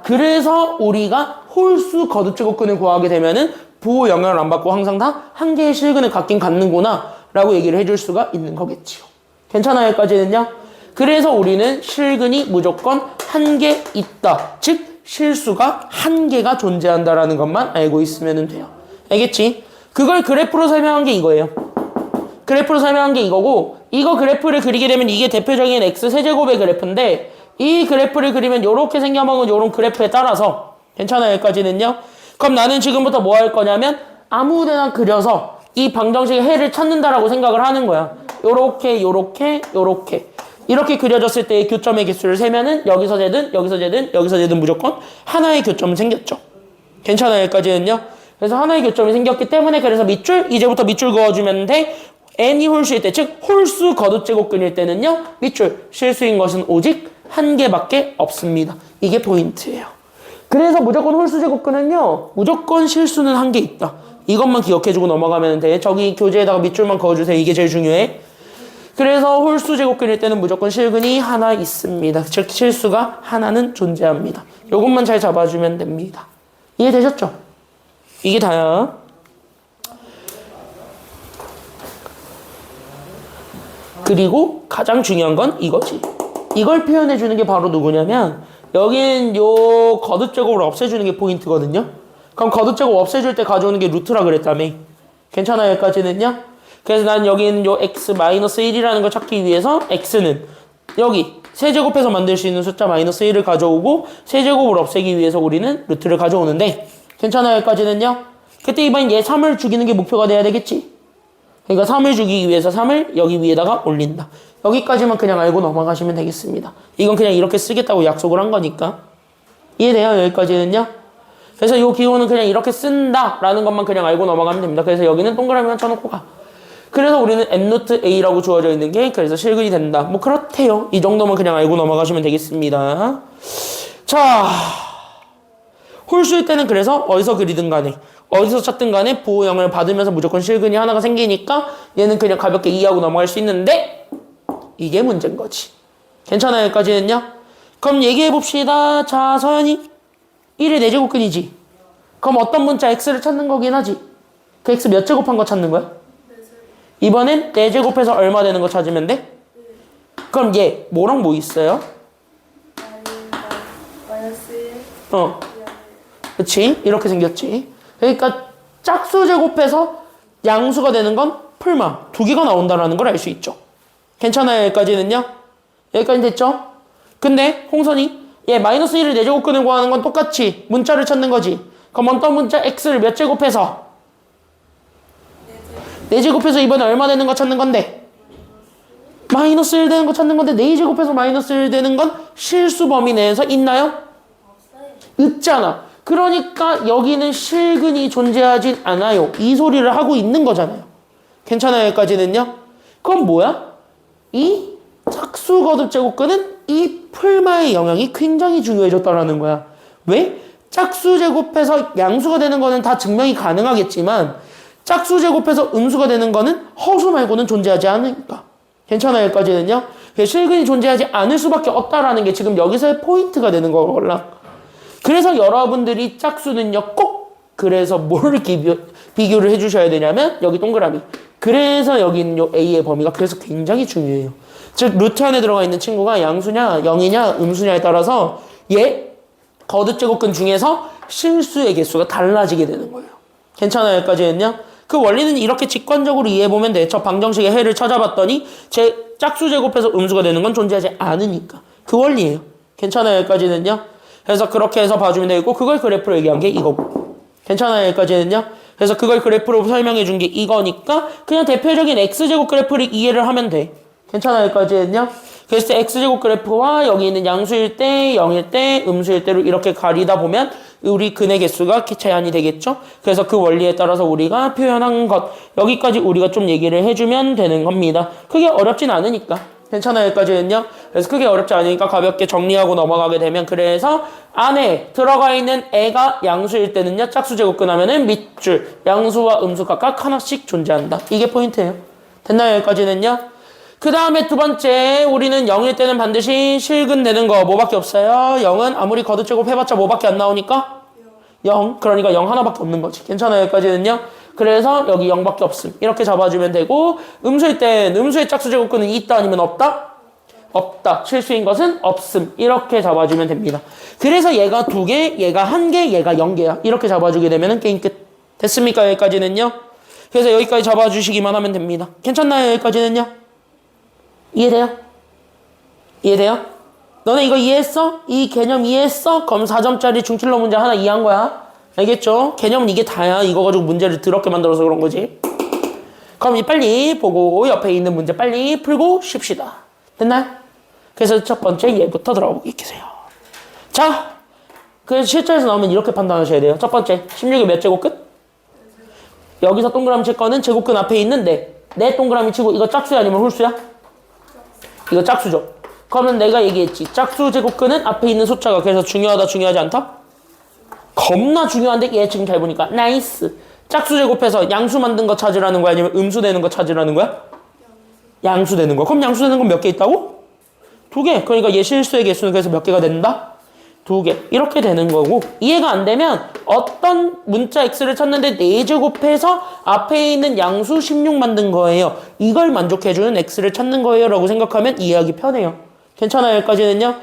그래서 우리가 홀수 거듭제곱근을 구하게 되면은 부호 영향을 안 받고 항상 다 한 개의 실근을 갖긴 갖는구나 라고 얘기를 해줄 수가 있는 거겠지요. 괜찮아요? 여기까지는요? 그래서 우리는 실근이 무조건 한 개 있다. 즉 실수가 한 개가 존재한다라는 것만 알고 있으면 돼요. 알겠지? 그걸 그래프로 설명한 게 이거예요. 그래프로 설명한 게 이거고 이거 그래프를 그리게 되면 이게 대표적인 x 세제곱의 그래프인데 이 그래프를 그리면 요렇게 생겨먹은 요런 그래프에 따라서 괜찮아요 여기까지는요. 그럼 나는 지금부터 뭐 할 거냐면 아무데나 그려서 이 방정식의 해를 찾는다라고 생각을 하는 거야. 요렇게 요렇게 요렇게 이렇게 그려졌을 때의 교점의 개수를 세면은 여기서 재든 여기서 재든 여기서 재든 무조건 하나의 교점은 생겼죠. 괜찮아요 여기까지는요. 그래서 하나의 교점이 생겼기 때문에 그래서 밑줄 이제부터 밑줄 그어주면 돼. n이 홀수일 때 즉 홀수 거듭제곱근일 때는요 밑줄 실수인 것은 오직 한 개밖에 없습니다. 이게 포인트예요. 그래서 무조건 홀수 제곱근은요 무조건 실수는 한 개 있다. 이것만 기억해주고 넘어가면 돼. 저기 교재에다가 밑줄만 그어주세요. 이게 제일 중요해. 그래서 홀수 제곱근일 때는 무조건 실근이 하나 있습니다. 즉 실수가 하나는 존재합니다. 이것만 잘 잡아주면 됩니다. 이해되셨죠? 이게 다야. 그리고 가장 중요한 건 이거지. 이걸 표현해주는 게 바로 누구냐면 여긴 요 거듭제곱을 없애주는 게 포인트거든요. 그럼 거듭제곱 없애줄 때 가져오는 게 루트라 그랬다며. 괜찮아요 여기까지는요? 그래서 난 여기는 요 x-1이라는 걸 찾기 위해서 x는 여기 세제곱해서 만들 수 있는 숫자 -1을 가져오고 세제곱을 없애기 위해서 우리는 루트를 가져오는데 괜찮아요 여기까지는요? 그때 이번 얘 3을 죽이는 게 목표가 돼야 되겠지? 그러니까 3을 죽이기 위해서 3을 여기 위에다가 올린다. 여기까지만 그냥 알고 넘어가시면 되겠습니다. 이건 그냥 이렇게 쓰겠다고 약속을 한 거니까. 이해돼요? 여기까지는요? 그래서 이 기호는 그냥 이렇게 쓴다라는 것만 그냥 알고 넘어가면 됩니다. 그래서 여기는 동그라미만 쳐놓고 가. 그래서 우리는 n-a라고 주어져 있는 게 그래서 실근이 된다. 뭐 그렇대요. 이 정도만 그냥 알고 넘어가시면 되겠습니다. 자, 홀수일 때는 그래서 어디서 그리든 간에 어디서 찾든 간에 보호형을 받으면서 무조건 실근이 하나가 생기니까 얘는 그냥 가볍게 이해하고 넘어갈 수 있는데 이게 문제인 거지. 괜찮아요 여기까지는요? 그럼 얘기해봅시다. 자 서연이 1의 4제곱근이지. 그럼 어떤 문자 x를 찾는 거긴 하지. 그 x 몇 제곱한 거 찾는 거야? 이번엔 4제곱해서 얼마 되는 거 찾으면 돼? 그럼 얘 뭐랑 뭐 있어요? 그치? 이렇게 생겼지. 그러니까 짝수 제곱해서 양수가 되는 건 풀마 2개가 나온다는 걸 알 수 있죠. 괜찮아요 여기까지는요? 여기까지 됐죠? 근데 홍선이 얘 -1을 4제곱근을 구하는 건 똑같이 문자를 찾는 거지. 그럼 어떤 문자 x를 몇 제곱해서 4제곱해서 이번에 얼마 되는 거 찾는 건데 -1 되는 거 찾는 건데 4제곱해서 -1 되는 건 실수 범위 내에서 있나요? 없잖아. 그러니까 여기는 실근이 존재하진 않아요. 이 소리를 하고 있는 거잖아요. 괜찮아요 여기까지는요? 그럼 뭐야? 이 짝수 거듭 제곱근은 이 풀마의 영향이 굉장히 중요해졌다라는 거야. 왜? 짝수 제곱해서 양수가 되는 거는 다 증명이 가능하겠지만 짝수 제곱해서 음수가 되는 거는 허수 말고는 존재하지 않으니까. 괜찮아요 여기까지는요? 실근이 존재하지 않을 수밖에 없다라는 게 지금 여기서의 포인트가 되는 거걸라. 그래서 여러분들이 짝수는요 꼭 그래서 뭘 비교를 해주셔야 되냐면 여기 동그라미. 그래서 여기 있는 요 A의 범위가 그래서 굉장히 중요해요. 즉 루트 안에 들어가 있는 친구가 양수냐 0이냐 음수냐에 따라서 얘 거듭제곱근 중에서 실수의 개수가 달라지게 되는 거예요. 괜찮아요 여기까지는요? 그 원리는 이렇게 직관적으로 이해해보면 돼. 저 방정식의 해를 찾아봤더니 제 짝수 제곱해서 음수가 되는 건 존재하지 않으니까. 그 원리예요. 괜찮아요 여기까지는요? 그래서 그렇게 해서 봐주면 되고 그걸 그래프로 얘기한 게 이거고. 괜찮아요 여기까지는요? 그래서 그걸 그래프로 설명해 준 게 이거니까 그냥 대표적인 x제곱 그래프를 이해를 하면 돼. 괜찮아요 여기까지는요? 그래서 x제곱 그래프와 여기 있는 양수일 때, 0일 때, 음수일 때로 이렇게 가리다 보면 우리 근의 개수가 제한이 되겠죠? 그래서 그 원리에 따라서 우리가 표현한 것 여기까지 우리가 좀 얘기를 해주면 되는 겁니다. 크게 어렵진 않으니까. 괜찮아요 여기까지는요? 그래서 크게 어렵지 않으니까 가볍게 정리하고 넘어가게 되면 그래서 안에 들어가 있는 애가 양수일 때는요 짝수 제곱근 하면은 밑줄 양수와 음수 각각 하나씩 존재한다. 이게 포인트예요. 됐나요 여기까지는요? 그 다음에 두 번째 우리는 0일 때는 반드시 실근 되는 거 뭐밖에 없어요? 0은 아무리 거듭제곱 해봤자 뭐밖에 안 나오니까? 0. 그러니까 0 하나밖에 없는 거지. 괜찮아요 여기까지는요? 그래서 여기 0밖에 없음. 이렇게 잡아주면 되고 음수일 땐 음수의 짝수 제곱근은 있다 아니면 없다? 없다. 실수인 것은 없음. 이렇게 잡아주면 됩니다. 그래서 얘가 2개, 얘가 1개, 얘가 0개야. 이렇게 잡아주게 되면 게임 끝. 됐습니까 여기까지는요? 그래서 여기까지 잡아주시기만 하면 됩니다. 괜찮나요 여기까지는요? 이해돼요? 이해돼요? 너네 이거 이해했어? 이 개념 이해했어? 그럼 4점짜리 중킬러 문제 하나 이해한 거야. 알겠죠? 개념은 이게 다야. 이거 가지고 문제를 더럽게 만들어서 그런 거지. 그럼 이 빨리 보고 옆에 있는 문제 빨리 풀고 쉽시다. 됐나요? 그래서 첫 번째 얘부터 들어가 보겠세요. 자, 그래서 실전에서 나오면 이렇게 판단하셔야 돼요. 첫 번째, 16의 몇 제곱근? 여기서 동그라미 칠 거는 제곱근 앞에 있는데 내 동그라미 치고 이거 짝수야 아니면 홀수야? 이거 짝수죠. 그러면 내가 얘기했지. 짝수 제곱근은 앞에 있는 숫자가 그래서 중요하다 중요하지 않다? 겁나 중요한데 얘 지금 잘 보니까 나이스. 짝수 제곱해서 양수 만든 거 찾으라는 거야 아니면 음수 되는 거 찾으라는 거야? 양수 되는 거. 그럼 양수 되는 건 몇 개 있다고? 2개. 그러니까 얘 실수의 개수는 그래서 몇 개가 된다? 2개. 이렇게 되는 거고 이해가 안 되면 어떤 문자 x를 찾는데 4제곱해서 앞에 있는 양수 16 만든 거예요. 이걸 만족해주는 x를 찾는 거예요 라고 생각하면 이해하기 편해요. 괜찮아요? 여기까지는요?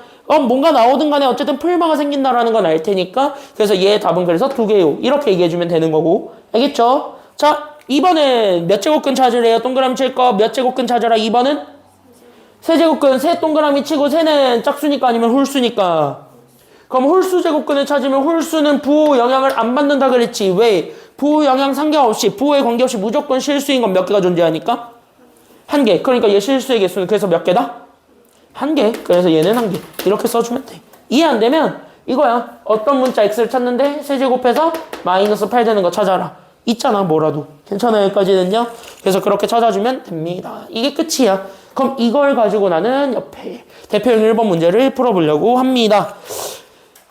뭔가 나오든 간에 어쨌든 풀마가 생긴다라는 건 알 테니까 그래서 얘 답은 그래서 2개요. 이렇게 얘기해주면 되는 거고 알겠죠? 자, 2번은 몇 제곱근 찾으래요? 동그라미 칠 거 몇 제곱근 찾으라. 2번은 세제곱근. 세 동그라미 치고 세는 짝수니까 아니면 홀수니까. 그럼 홀수 제곱근을 찾으면 홀수는 부호 영향을 안 받는다 그랬지. 왜? 부호 영향 상관없이 부호에 관계없이 무조건 실수인 건 몇 개가 존재하니까? 1개. 그러니까 얘 실수의 개수는 그래서 몇 개다? 1개. 그래서 얘는 1개. 이렇게 써주면 돼. 이해 안 되면 이거야. 어떤 문자 x를 찾는데 세제곱해서 마이너스 8 되는 거 찾아라. 있잖아 뭐라도. 괜찮아요? 여기까지는요. 그래서 그렇게 찾아주면 됩니다. 이게 끝이야. 그럼 이걸 가지고 나는 옆에 대표형 1번 문제를 풀어보려고 합니다.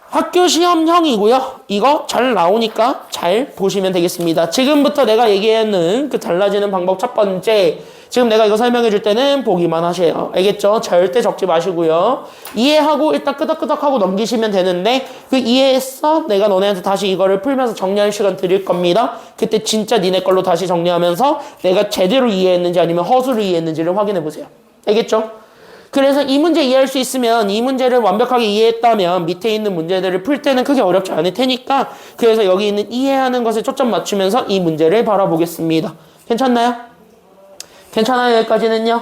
학교 시험형이고요. 이거 잘 나오니까 잘 보시면 되겠습니다. 지금부터 내가 얘기하는 그 달라지는 방법 첫 번째. 지금 내가 이거 설명해 줄 때는 보기만 하세요. 알겠죠? 절대 적지 마시고요. 이해하고 일단 끄덕끄덕하고 넘기시면 되는데 그 이해했어? 내가 너네한테 다시 이거를 풀면서 정리할 시간 드릴 겁니다. 그때 진짜 니네 걸로 다시 정리하면서 내가 제대로 이해했는지 아니면 허수로 이해했는지를 확인해 보세요. 알겠죠? 그래서 이 문제 이해할 수 있으면 이 문제를 완벽하게 이해했다면 밑에 있는 문제들을 풀 때는 크게 어렵지 않을 테니까 그래서 여기 있는 이해하는 것에 초점 맞추면서 이 문제를 바라보겠습니다. 괜찮나요? 괜찮아요? 여기까지는요?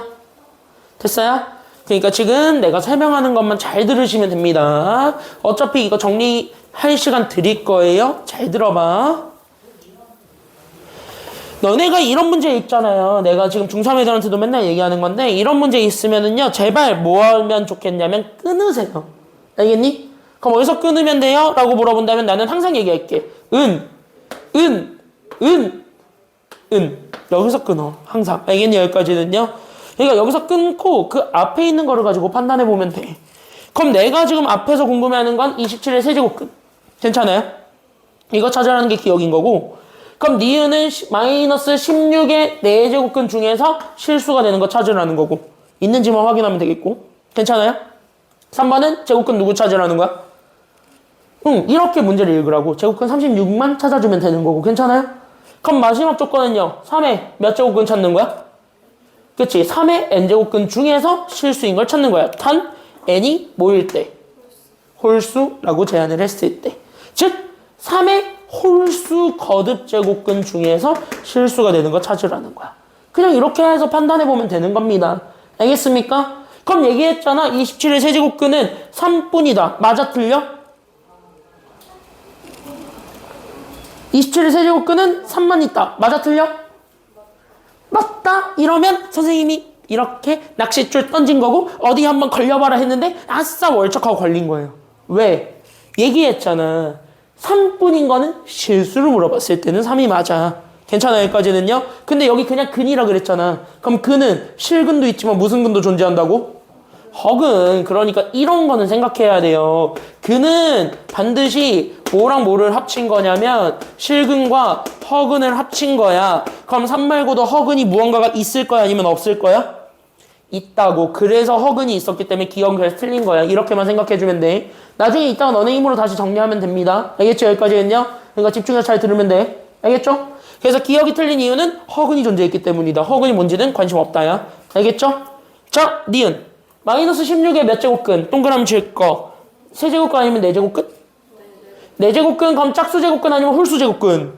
됐어요? 그러니까 지금 내가 설명하는 것만 잘 들으시면 됩니다. 어차피 이거 정리할 시간 드릴 거예요. 잘 들어봐. 너네가 이런 문제 있잖아요. 내가 지금 중3 애들한테도 맨날 얘기하는 건데 이런 문제 있으면은요. 제발 뭐 하면 좋겠냐면 끊으세요. 알겠니? 그럼 어디서 끊으면 돼요? 라고 물어본다면 나는 항상 얘기할게. 여기서 끊어. 항상. 알겠니? 여기까지는요. 그러니까 여기서 끊고 그 앞에 있는 거를 가지고 판단해 보면 돼. 그럼 내가 지금 앞에서 궁금해하는 건 27의 세제곱근. 괜찮아요? 이거 찾아라는 게 기억인 거고 그럼 니은은 마이너스 16의 4제곱근 중에서 실수가 되는 거 찾으라는 거고 있는지만 확인하면 되겠고 괜찮아요? 3번은 제곱근 누구 찾으라는 거야? 이렇게 문제를 읽으라고 제곱근 36만 찾아주면 되는 거고 괜찮아요? 그럼 마지막 조건은요 3의 몇 제곱근 찾는 거야? 그치? 3의 n제곱근 중에서 실수인 걸 찾는 거야. 단 n이 뭐일 때? 홀수라고 제안을 했을 때. 즉 3의 홀수 거듭 제곱근 중에서 실수가 되는 거 찾으라는 거야. 그냥 이렇게 해서 판단해보면 되는 겁니다. 알겠습니까? 그럼 얘기했잖아. 27의 세제곱근은 3뿐이다. 맞아 틀려? 27의 세제곱근은 3만 있다. 맞아 틀려? 맞다. 이러면 선생님이 이렇게 낚싯줄 던진 거고 어디 한번 걸려봐라 했는데 아싸 월척하고 걸린 거예요. 왜? 얘기했잖아. 3뿐인 거는 실수를 물어봤을 때는 3이 맞아. 괜찮아요? 여기까지는요? 근데 여기 그냥 근이라 그랬잖아. 그럼 근은 실근도 있지만 무슨 근도 존재한다고? 허근. 그러니까 이런 거는 생각해야 돼요. 근은 반드시 뭐랑 뭐를 합친 거냐면 실근과 허근을 합친 거야. 그럼 3 말고도 허근이 무언가가 있을 거야? 아니면 없을 거야? 있다고. 그래서 허근이 있었기 때문에 기억은 그래서 틀린 거야. 이렇게만 생각해주면 돼. 나중에 이따가 너네 힘으로 다시 정리하면 됩니다. 알겠죠? 여기까지는요? 그러니까 집중해서 잘 들으면 돼. 알겠죠? 그래서 기억이 틀린 이유는 허근이 존재했기 때문이다. 허근이 뭔지는 관심 없다야. 알겠죠? 자, 니은. 마이너스 16의 몇 제곱근? 동그라미 칠 거. 세제곱근 아니면 4제곱근? 4제곱근 그럼 짝수제곱근 아니면 홀수제곱근?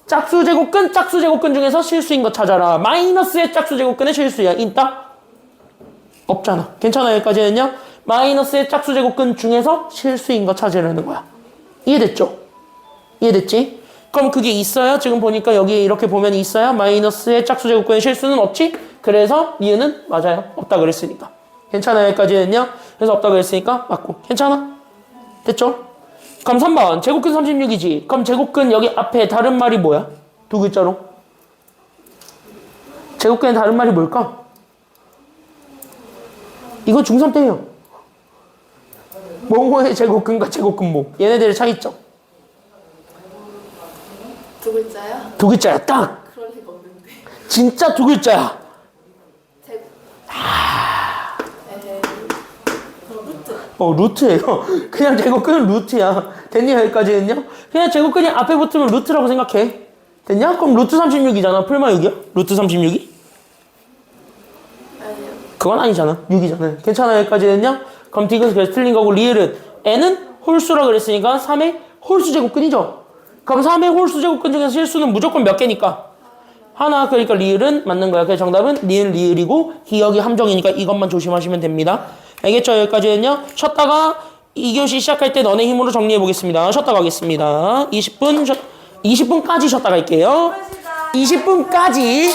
짝수제곱근, 짝수제곱근 중에서 실수인 거 찾아라. 마이너스의 짝수제곱근의 실수야. 있다? 없잖아. 괜찮아요? 여기까지는요? 마이너스의 짝수 제곱근 중에서 실수인 거 찾으려는 거야. 이해됐죠? 이해됐지? 그럼 그게 있어요? 지금 보니까 여기 이렇게 보면 있어요? 마이너스의 짝수 제곱근의 실수는 없지? 그래서 니은은 맞아요. 없다 그랬으니까. 괜찮아요? 여기까지는요? 그래서 없다 그랬으니까 맞고. 괜찮아? 됐죠? 그럼 3번 제곱근 36이지. 그럼 제곱근 여기 앞에 다른 말이 뭐야? 두 글자로. 제곱근의 다른 말이 뭘까? 이거 중3 때예요. 뭐뭐의 제곱근과 제곱근모. 얘네들의 차이점. 두 글자야? 두 글자야. 딱. 그럴 리가 없는데. 진짜 두 글자야. 제. 에헤이. 루트. 루트예요. 그냥 제곱근은 루트야. 됐니? 여기까지는요? 그냥 제곱근이 앞에 붙으면 루트라고 생각해. 됐냐? 그럼 루트 36이잖아. 풀마 6이야? 루트 36이? 아니요. 그건 아니잖아. 6이잖아. 괜찮아. 여기까지는요? 그럼 디귿은 그래서 틀린 거고 리을은 n은 홀수라 그랬으니까 3의 홀수 제곱근이죠. 그럼 3의 홀수 제곱근 중에서 실수는 무조건 몇 개니까? 하나. 그러니까 리을은 맞는 거야. 그래서 정답은 니은 리을이고 기억이 함정이니까 이것만 조심하시면 됩니다. 알겠죠? 여기까지는요. 쉬었다가 2교시 시작할 때 너네 힘으로 정리해 보겠습니다. 쉬었다 가겠습니다. 20분까지 쉬었다 갈게요. 20분까지.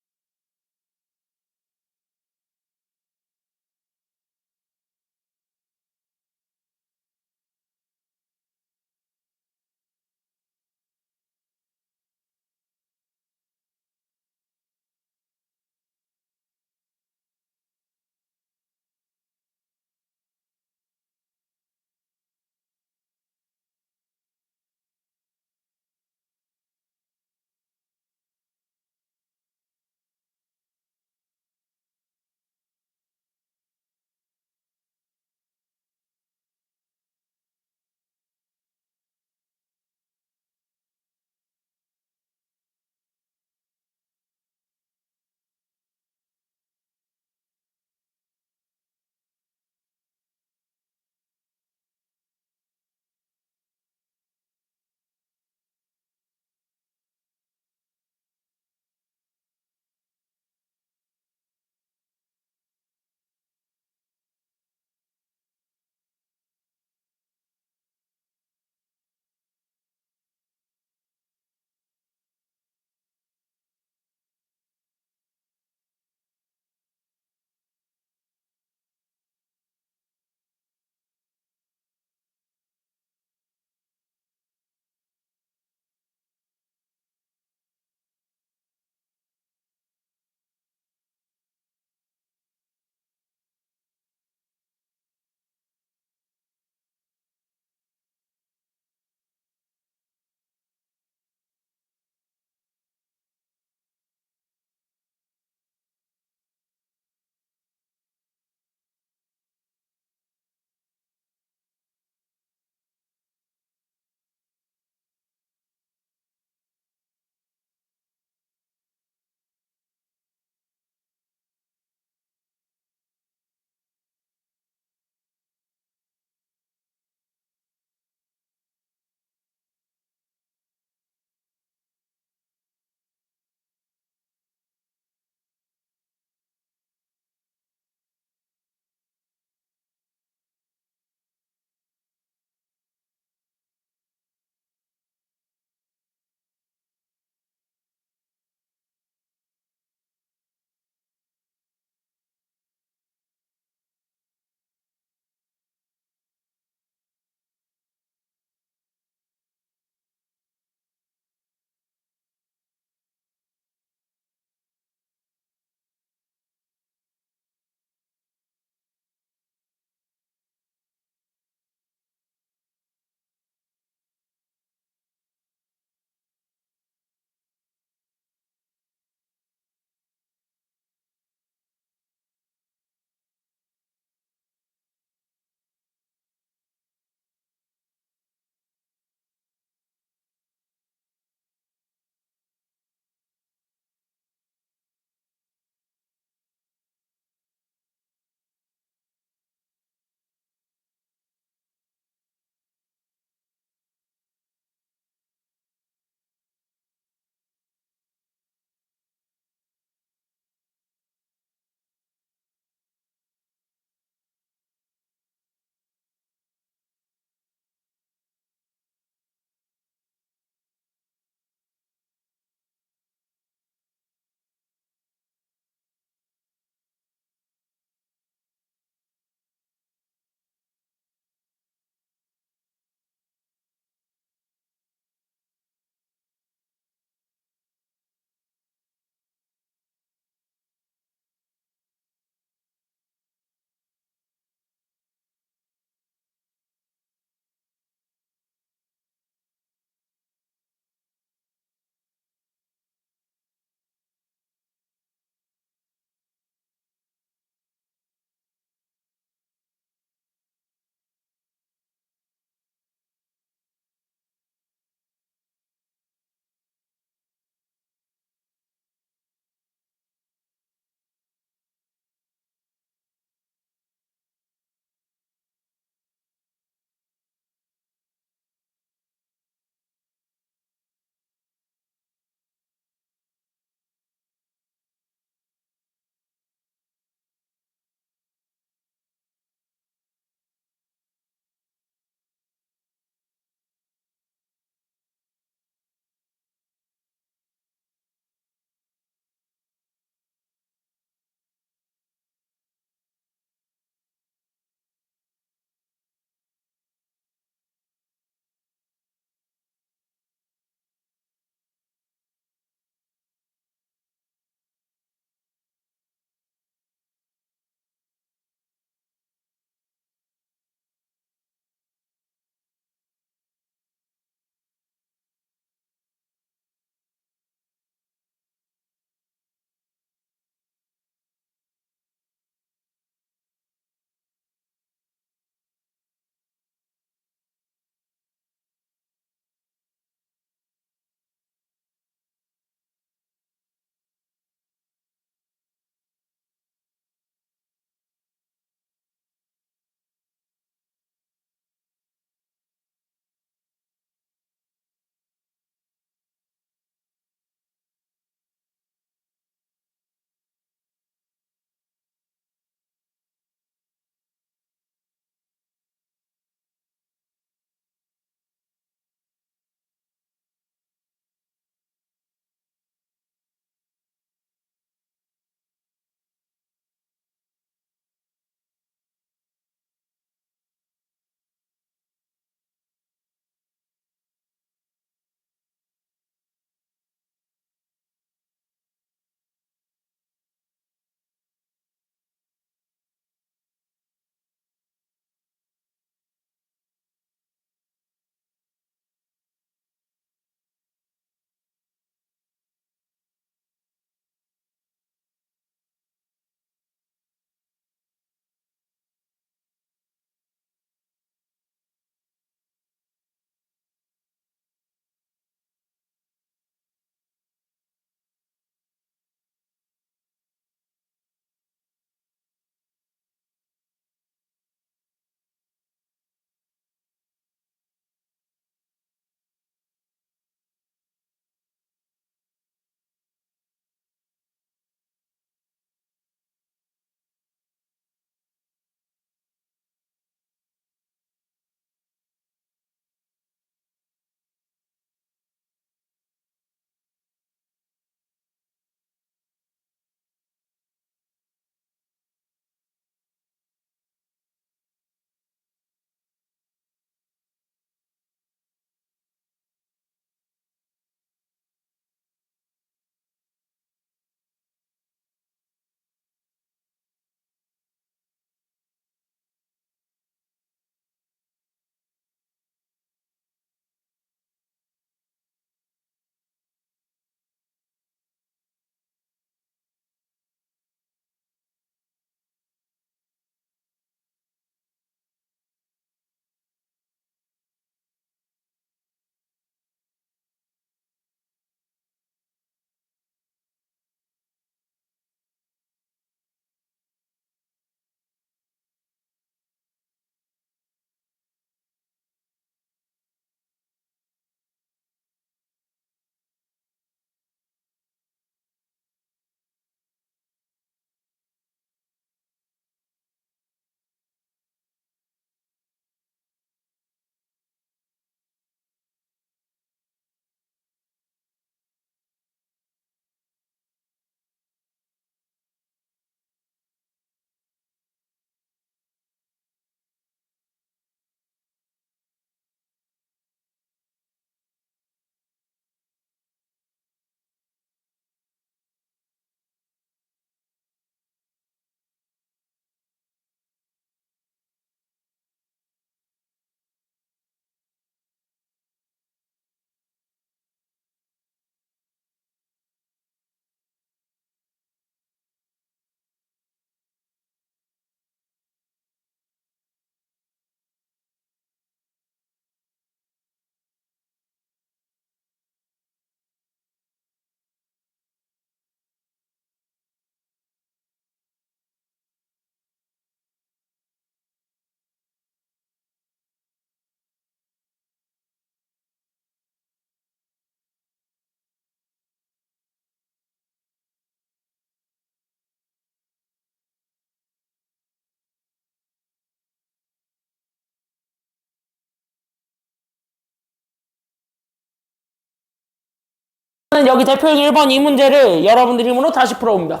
여기 대표형 1번 이 문제를 여러분들 힘으로 다시 풀어봅니다.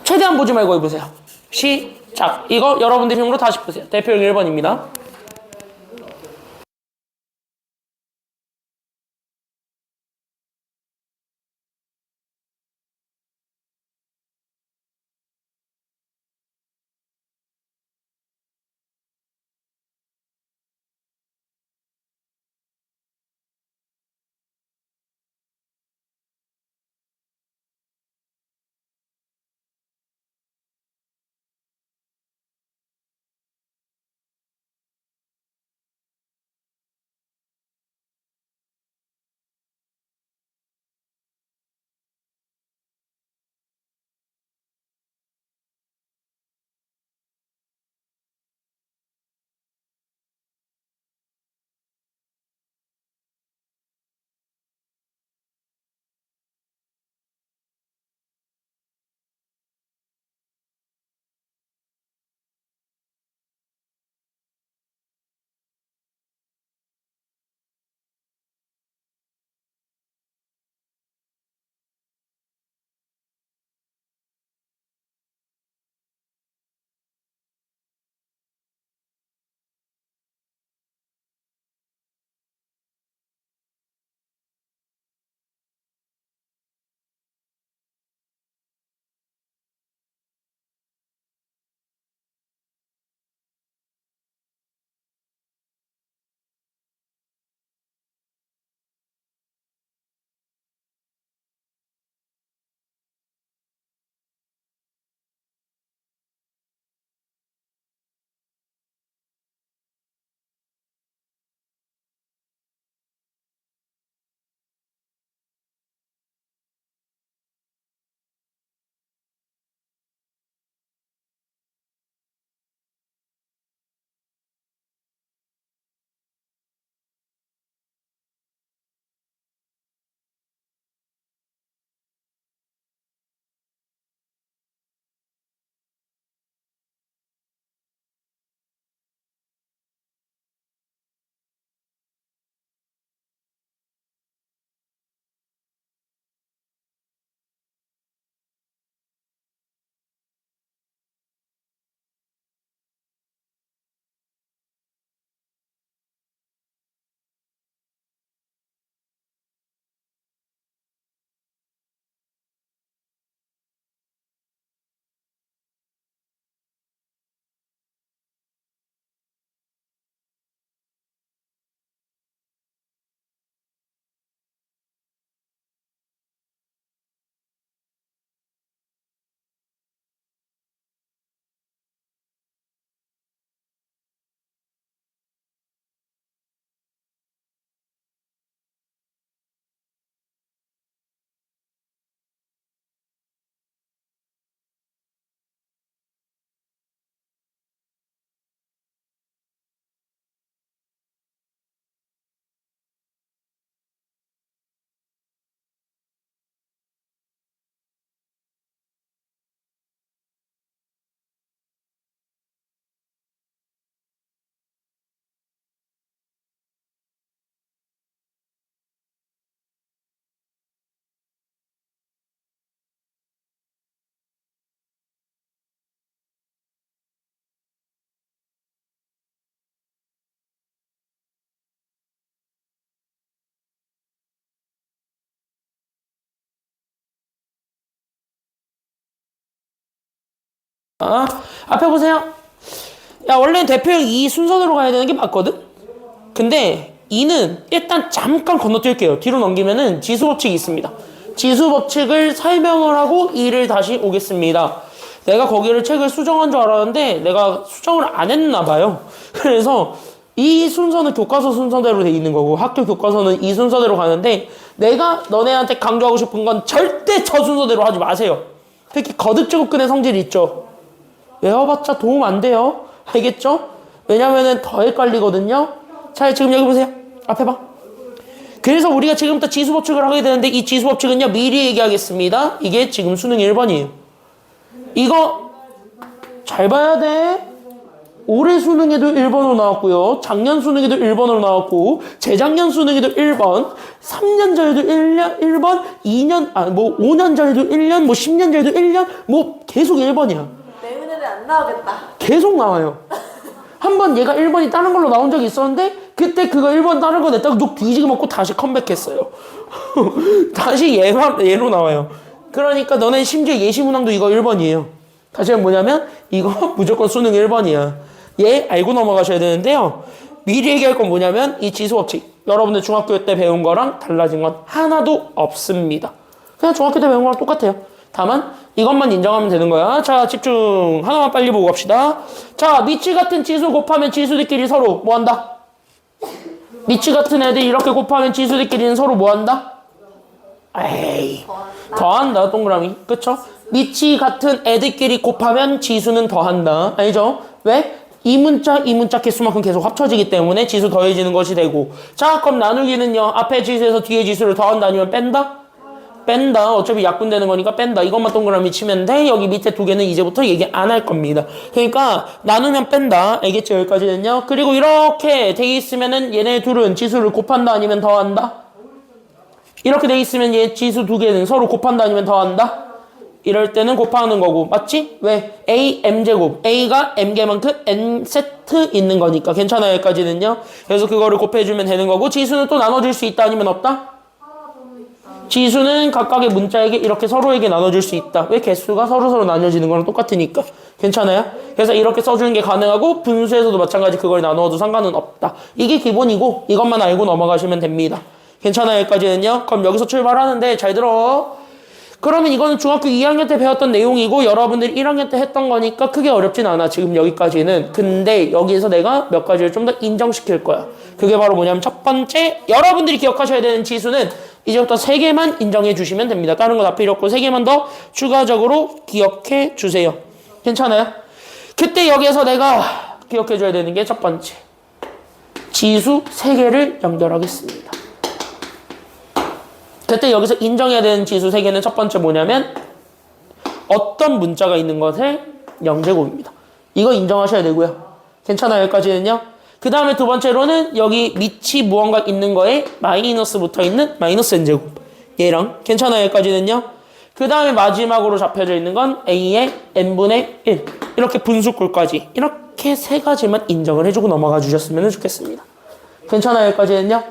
최대한 보지 말고 해보세요. 시작. 이거 여러분들 힘으로 다시 보세요. 대표형 1번입니다. 앞에 보세요. 야, 원래 대표형 2 순서대로 가야 되는 게 맞거든? 근데 2는 일단 잠깐 건너뛸게요. 뒤로 넘기면은 지수법칙이 있습니다. 지수법칙을 설명을 하고 2를 다시 오겠습니다. 내가 거기를 책을 수정한 줄 알았는데 내가 수정을 안 했나 봐요. 그래서 이 순서는 교과서 순서대로 돼 있는 거고 학교 교과서는 이 순서대로 가는데 내가 너네한테 강조하고 싶은 건 절대 저 순서대로 하지 마세요. 특히 거듭제곱근의 성질 있죠. 외워봤자 도움 안 돼요. 알겠죠? 왜냐면은 더 헷갈리거든요. 자, 지금 여기 보세요. 앞에 봐. 그래서 우리가 지금부터 지수법칙을 하게 되는데 이 지수법칙은요, 미리 얘기하겠습니다. 이게 지금 수능 1번이에요. 이거 잘 봐야 돼. 올해 수능에도 1번으로 나왔고요. 작년 수능에도 1번으로 나왔고, 재작년 수능에도 1번, 3년 전에도 1번, 2년, 5년 전에도 1년, 10년 전에도 1년, 계속 1번이야. 내년에는 안 나오겠다. 계속 나와요. 한 번 얘가 1번이 다른 걸로 나온 적이 있었는데, 그때 그거 1번 다른 거 냈다가 욕 뒤지게 먹고 다시 컴백했어요. 다시 얘로 나와요. 그러니까 너네 심지어 예시문항도 이거 1번이에요. 다시 한번 뭐냐면, 이거 무조건 수능 1번이야. 얘 알고 넘어가셔야 되는데요. 미리 얘기할 건 뭐냐면 이 지수법칙 여러분들 중학교 때 배운 거랑 달라진 건 하나도 없습니다. 그냥 중학교 때 배운 거랑 똑같아요. 다만 이것만 인정하면 되는 거야. 자, 집중. 하나만 빨리 보고 갑시다. 자, 미치 같은 지수 곱하면 지수들끼리 서로 뭐한다? 미치 같은 애들 이렇게 곱하면 지수들끼리는 서로 뭐한다? 에이, 더한다. 동그라미. 그쵸? 미치 같은 애들끼리 곱하면 지수는 더한다. 알죠? 왜? 이 문자 개수만큼 계속 합쳐지기 때문에 지수 더해지는 것이 되고. 자, 그럼 나누기는요. 앞에 지수에서 뒤에 지수를 더한다 아니면 뺀다? 뺀다. 어차피 약분되는 거니까 뺀다. 이것만 동그라미 치면 돼. 여기 밑에 두 개는 이제부터 얘기 안 할 겁니다. 그러니까 나누면 뺀다. 알겠죠? 여기까지는요. 그리고 이렇게 돼 있으면은 얘네 둘은 지수를 곱한다 아니면 더한다? 이렇게 돼 있으면 얘 지수 두 개는 서로 곱한다 아니면 더한다? 이럴 때는 곱하는 거고. 맞지? 왜? A, M제곱. A가 M개만큼 N세트 있는 거니까. 괜찮아요? 여기까지는요. 그래서 그거를 곱해주면 되는 거고. 지수는 또 나눠줄 수 있다 아니면 없다? 지수는 각각의 문자에게 이렇게 서로에게 나눠줄 수 있다. 왜? 개수가 서로 나눠지는 거랑 똑같으니까. 괜찮아요? 그래서 이렇게 써주는 게 가능하고 분수에서도 마찬가지 그걸 나누어도 상관은 없다. 이게 기본이고 이것만 알고 넘어가시면 됩니다. 괜찮아요? 여기까지는요. 그럼 여기서 출발하는데 잘 들어. 그러면 이거는 중학교 2학년 때 배웠던 내용이고 여러분들이 1학년 때 했던 거니까 크게 어렵진 않아. 지금 여기까지는. 근데 여기에서 내가 몇 가지를 좀 더 인정시킬 거야. 그게 바로 뭐냐면 첫 번째, 여러분들이 기억하셔야 되는 지수는 이제부터 3개만 인정해 주시면 됩니다. 다른 거 다 필요 없고 3개만 더 추가적으로 기억해 주세요. 괜찮아요? 그때 여기에서 내가 기억해 줘야 되는 게 첫 번째, 지수 3개를 연결하겠습니다. 그때 여기서 인정해야 되는 지수 3개는 첫 번째 뭐냐면 어떤 문자가 있는 것의 영제곱입니다. 이거 인정하셔야 되고요. 괜찮아요? 여기까지는요. 그 다음에 두 번째로는 여기 밑이 무언가 있는 거에 마이너스 붙어 있는 마이너스 n제곱. 얘랑 괜찮아요? 여기까지는요. 그 다음에 마지막으로 잡혀져 있는 건 a의 n분의 1. 이렇게 분수꼴까지. 이렇게 3가지만 인정을 해주고 넘어가 주셨으면 좋겠습니다. 괜찮아요? 여기까지는요.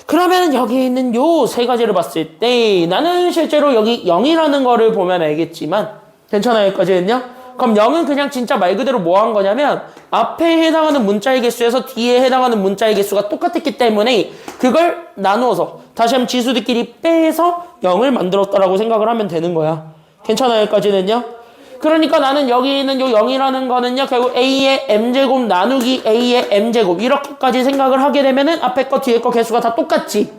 그러면 여기 있는 요 3가지를 봤을 때 나는 실제로 여기 0이라는 거를 보면 알겠지만 괜찮아요? 여기까지는요. 그럼 0은 그냥 진짜 말 그대로 뭐 한 거냐면 앞에 해당하는 문자의 개수에서 뒤에 해당하는 문자의 개수가 똑같았기 때문에 그걸 나누어서 다시 한번 지수들끼리 빼서 0을 만들었다라고 생각을 하면 되는 거야. 괜찮아요? 여기까지는요. 그러니까 나는 여기 있는 요 0이라는 거는요 결국 a의 m제곱 나누기 a의 m제곱 이렇게까지 생각을 하게 되면은 앞에 거 뒤에 거 개수가 다 똑같지.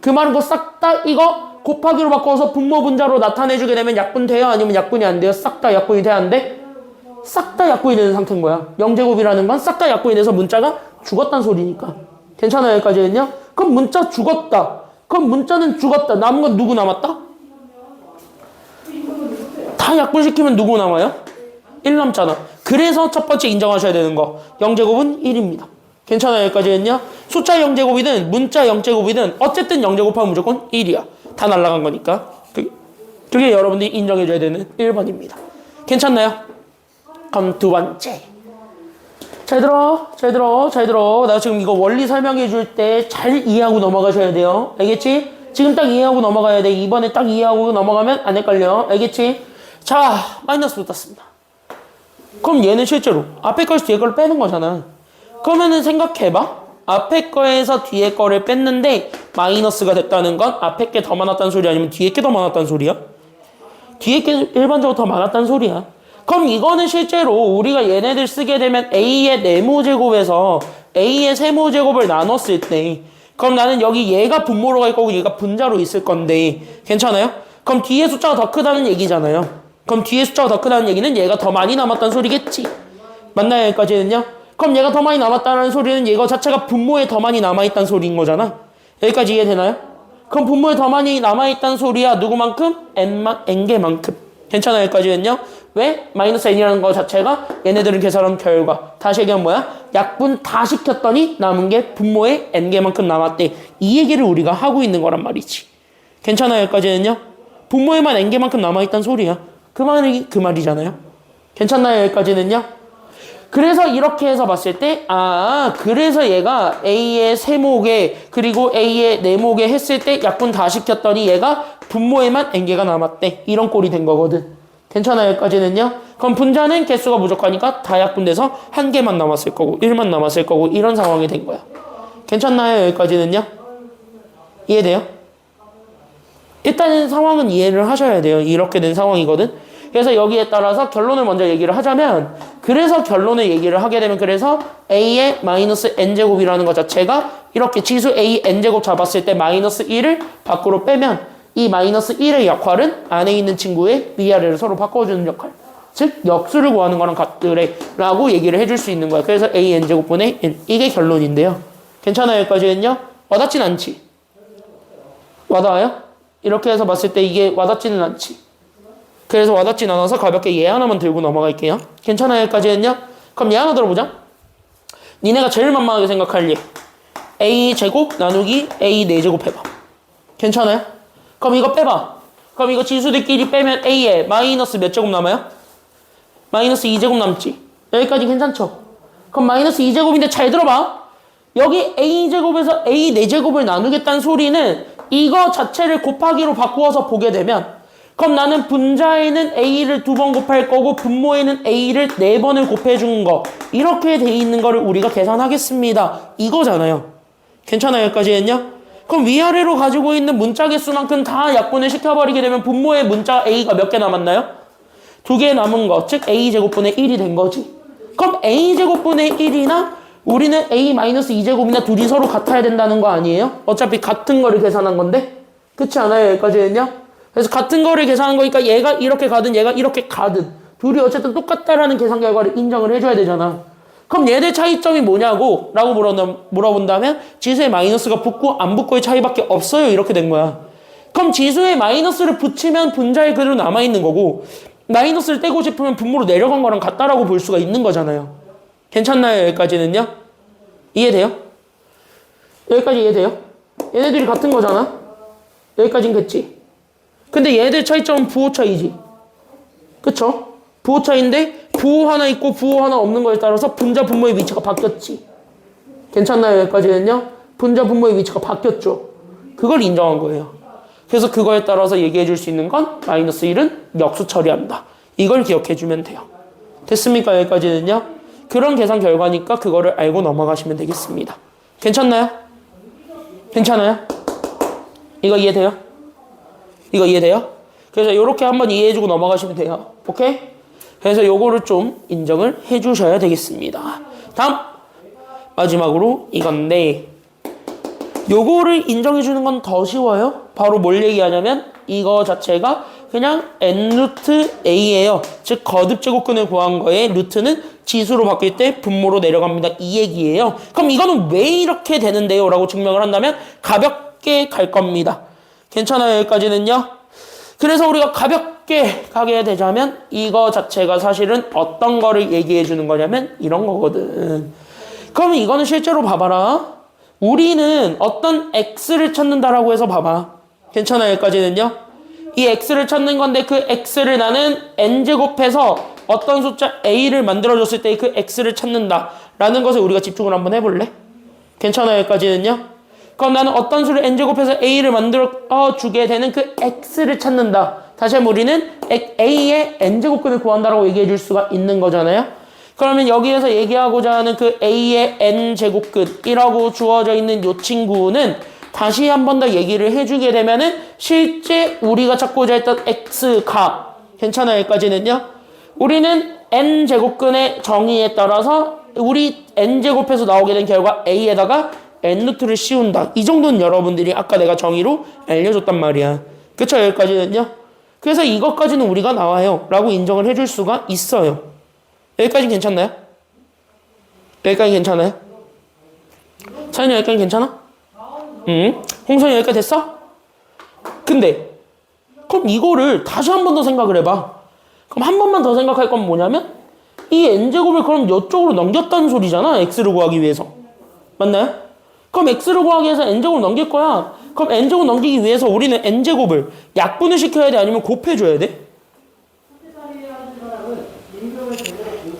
그 말은 거 싹 다 이거 곱하기로 바꿔서 분모 분자로 나타내주게 되면 약분돼요? 아니면 약분이 안 돼요? 싹 다 약분이 돼? 안 돼? 싹 다 약분이 되는 상태인 거야. 0제곱이라는 건 싹 다 약분이 돼서 문자가 죽었다는 소리니까. 괜찮아요? 여기까지는요? 그럼 문자 죽었다. 그럼 문자는 죽었다. 남은 건 누구 남았다? 다 약분시키면 누구 남아요? 1 남잖아. 그래서 첫 번째 인정하셔야 되는 거. 0제곱은 1입니다. 괜찮아요? 여기까지는요? 숫자 0제곱이든 문자 0제곱이든 어쨌든 0제곱하면 무조건 1이야. 다 날라간 거니까. 그게 여러분들이 인정해줘야 되는 1번입니다. 괜찮나요? 그럼 두 번째. 잘 들어. 나 지금 이거 원리 설명해 줄 때 잘 이해하고 넘어가셔야 돼요. 알겠지? 지금 딱 이해하고 넘어가야 돼. 이번에 딱 이해하고 넘어가면 안 헷갈려. 알겠지? 자, 마이너스 붙었습니다. 그럼 얘는 실제로 앞에 거에서 뒤에 거를 빼는 거잖아. 그러면은 생각해봐. 앞에 거에서 뒤에 거를 뺐는데 마이너스가 됐다는 건 앞에 게 더 많았다는 소리 아니면 뒤에 게 더 많았다는 소리야? 뒤에 게 일반적으로 더 많았다는 소리야. 그럼 이거는 실제로 우리가 얘네들 쓰게 되면 a의 네모제곱에서 a의 세모제곱을 나눴을 때 그럼 나는 여기 얘가 분모로 갈 거고 얘가 분자로 있을 건데 괜찮아요? 그럼 뒤에 숫자가 더 크다는 얘기잖아요. 그럼 뒤에 숫자가 더 크다는 얘기는 얘가 더 많이 남았다는 소리겠지. 맞나요? 여기까지는요? 그럼 얘가 더 많이 남았다는 소리는 얘가 자체가 분모에 더 많이 남아있다는 소리인 거잖아. 여기까지 이해되나요? 그럼 분모에 더 많이 남아있다는 소리야. 누구만큼? n개만큼. 괜찮아요? 여기까지는요? 왜? 마이너스 n이라는 거 자체가 얘네들은 계산한 결과. 다시 얘기하면 뭐야? 약분 다 시켰더니 남은 게 분모에 n개만큼 남았대. 이 얘기를 우리가 하고 있는 거란 말이지. 괜찮아요? 여기까지는요? 분모에만 n개만큼 남아있단 소리야. 그 말이잖아요. 괜찮나요? 여기까지는요? 그래서 이렇게 해서 봤을 때, 그래서 얘가 A의 세모개, 그리고 A의 네모개 했을 때 약분 다 시켰더니 얘가 분모에만 n개가 남았대. 이런 꼴이 된 거거든. 괜찮아요? 여기까지는요? 그럼 분자는 개수가 부족하니까 다 약분돼서 한 개만 남았을 거고, 1만 남았을 거고, 이런 상황이 된 거야. 괜찮나요? 여기까지는요? 이해돼요? 일단은 상황은 이해를 하셔야 돼요. 이렇게 된 상황이거든. 그래서 여기에 따라서 결론을 먼저 얘기를 하자면, 그래서 결론을 얘기를 하게 되면, 그래서 A의 마이너스 n제곱이라는 것 자체가 이렇게 지수 A n제곱 잡았을 때 마이너스 1을 밖으로 빼면 이 마이너스 1의 역할은 안에 있는 친구의 위아래를 서로 바꿔주는 역할. 즉, 역수를 구하는 거랑 같으래 라고 얘기를 해줄 수 있는 거야. 그래서 A n제곱분의 1. 이게 결론인데요. 괜찮아요? 여기까지는요? 와닿진 않지? 와닿아요? 이렇게 해서 봤을 때 이게 와닿지는 않지? 그래서 와닿진 않아서 가볍게 얘 하나만 들고 넘어갈게요. 괜찮아요? 여기까지는요? 그럼 얘 하나 들어보자. 니네가 제일 만만하게 생각할 얘. A제곱 나누기 A 4제곱 해봐. 괜찮아요? 그럼 이거 빼봐. 그럼 이거 지수들끼리 빼면 A에 마이너스 몇 제곱 남아요? 마이너스 2제곱 남지. 여기까지 괜찮죠? 그럼 마이너스 2제곱인데 잘 들어봐. 여기 A제곱에서 A 4제곱을 나누겠다는 소리는 이거 자체를 곱하기로 바꾸어서 보게 되면, 그럼 나는 분자에는 A를 2번 곱할 거고 분모에는 A를 4번을 곱해준 거, 이렇게 돼 있는 거를 우리가 계산하겠습니다. 이거잖아요. 괜찮아요? 여기까지는요? 그럼 위아래로 가지고 있는 문자 개수만큼 다 약분을 시켜버리게 되면 분모의 문자 A가 몇 개 남았나요? 2개 남은 거, 즉 A제곱분의 1이 된 거지. 그럼 A제곱분의 1이나 우리는 A-2제곱이나 둘이 서로 같아야 된다는 거 아니에요? 어차피 같은 거를 계산한 건데? 그렇지 않아요? 여기까지는요? 그래서 같은 거를 계산한 거니까 얘가 이렇게 가든 얘가 이렇게 가든 둘이 어쨌든 똑같다라는 계산 결과를 인정을 해줘야 되잖아. 그럼 얘들 차이점이 뭐냐고 라고 물어본다면 지수에 마이너스가 붙고 안 붙고의 차이밖에 없어요. 이렇게 된 거야. 그럼 지수에 마이너스를 붙이면 분자에 그대로 남아있는 거고, 마이너스를 떼고 싶으면 분모로 내려간 거랑 같다라고 볼 수가 있는 거잖아요. 괜찮나요? 여기까지는요? 이해돼요? 여기까지 이해돼요? 얘네들이 같은 거잖아? 여기까진 겠지? 근데 얘들 차이점은 부호 차이지. 그쵸? 부호 차이인데 부호 하나 있고 부호 하나 없는 거에 따라서 분자 분모의 위치가 바뀌었지. 괜찮나요? 여기까지는요? 분자 분모의 위치가 바뀌었죠. 그걸 인정한 거예요. 그래서 그거에 따라서 얘기해 줄 수 있는 건 마이너스 1은 역수 처리한다. 이걸 기억해 주면 돼요. 됐습니까? 여기까지는요? 그런 계산 결과니까 그거를 알고 넘어가시면 되겠습니다. 괜찮나요? 괜찮아요? 이거 이해돼요? 이거 이해돼요? 그래서 이렇게 한번 이해해주고 넘어가시면 돼요. 오케이? 그래서 요거를 좀 인정을 해주셔야 되겠습니다. 다음! 마지막으로 이건데, 요거를 인정해주는 건 더 쉬워요. 바로 뭘 얘기하냐면 이거 자체가 그냥 n 루트 a예요. 즉 거듭 제곱근을 구한 거에 루트는 지수로 바뀔 때 분모로 내려갑니다. 이 얘기예요. 그럼 이거는 왜 이렇게 되는데요? 라고 증명을 한다면 가볍게 갈 겁니다. 괜찮아요? 여기까지는요? 그래서 우리가 가볍게 가게 되자면 이거 자체가 사실은 어떤 거를 얘기해 주는 거냐면 이런 거거든. 그러면 이거는 실제로 봐봐라. 우리는 어떤 x를 찾는다라고 해서 봐봐. 괜찮아요? 여기까지는요? 이 x를 찾는 건데 그 x를 나는 n제곱해서 어떤 숫자 a를 만들어줬을 때 그 x를 찾는다라는 것을 우리가 집중을 한번 해볼래? 괜찮아요? 여기까지는요? 그럼 나는 어떤 수를 n제곱해서 a를 만들어주게 되는 그 x를 찾는다. 다시 한번 우리는 a의 n제곱근을 구한다라고 얘기해 줄 수가 있는 거잖아요? 그러면 여기에서 얘기하고자 하는 그 a의 n제곱근이라고 주어져 있는 이 친구는 다시 한 번 더 얘기를 해주게 되면은 실제 우리가 찾고자 했던 x가 괜찮아요? 여기까지는요? 우리는 n제곱근의 정의에 따라서 우리 n제곱해서 나오게 된 결과 a에다가 n루트를 씌운다. 이 정도는 여러분들이 아까 내가 정의로 알려줬단 말이야. 그쵸? 여기까지는요? 그래서 이것까지는 우리가 나와요 라고 인정을 해줄 수가 있어요. 여기까지 괜찮나요? 여기까지 괜찮아요? 차연이 여기까지 괜찮아? 홍선이 여기까지 됐어? 근데 그럼 이거를 다시 한 번 더 생각을 해봐. 그럼 한 번만 더 생각할 건 뭐냐면 이 n제곱을 그럼 이쪽으로 넘겼다는 소리잖아. x를 구하기 위해서. 맞나요? 그럼 x를 구하기 위해서 n제곱 넘길 거야. 그럼 n제곱 넘기기 위해서 우리는 n제곱을 약분을 시켜야 돼? 아니면 곱해줘야 돼?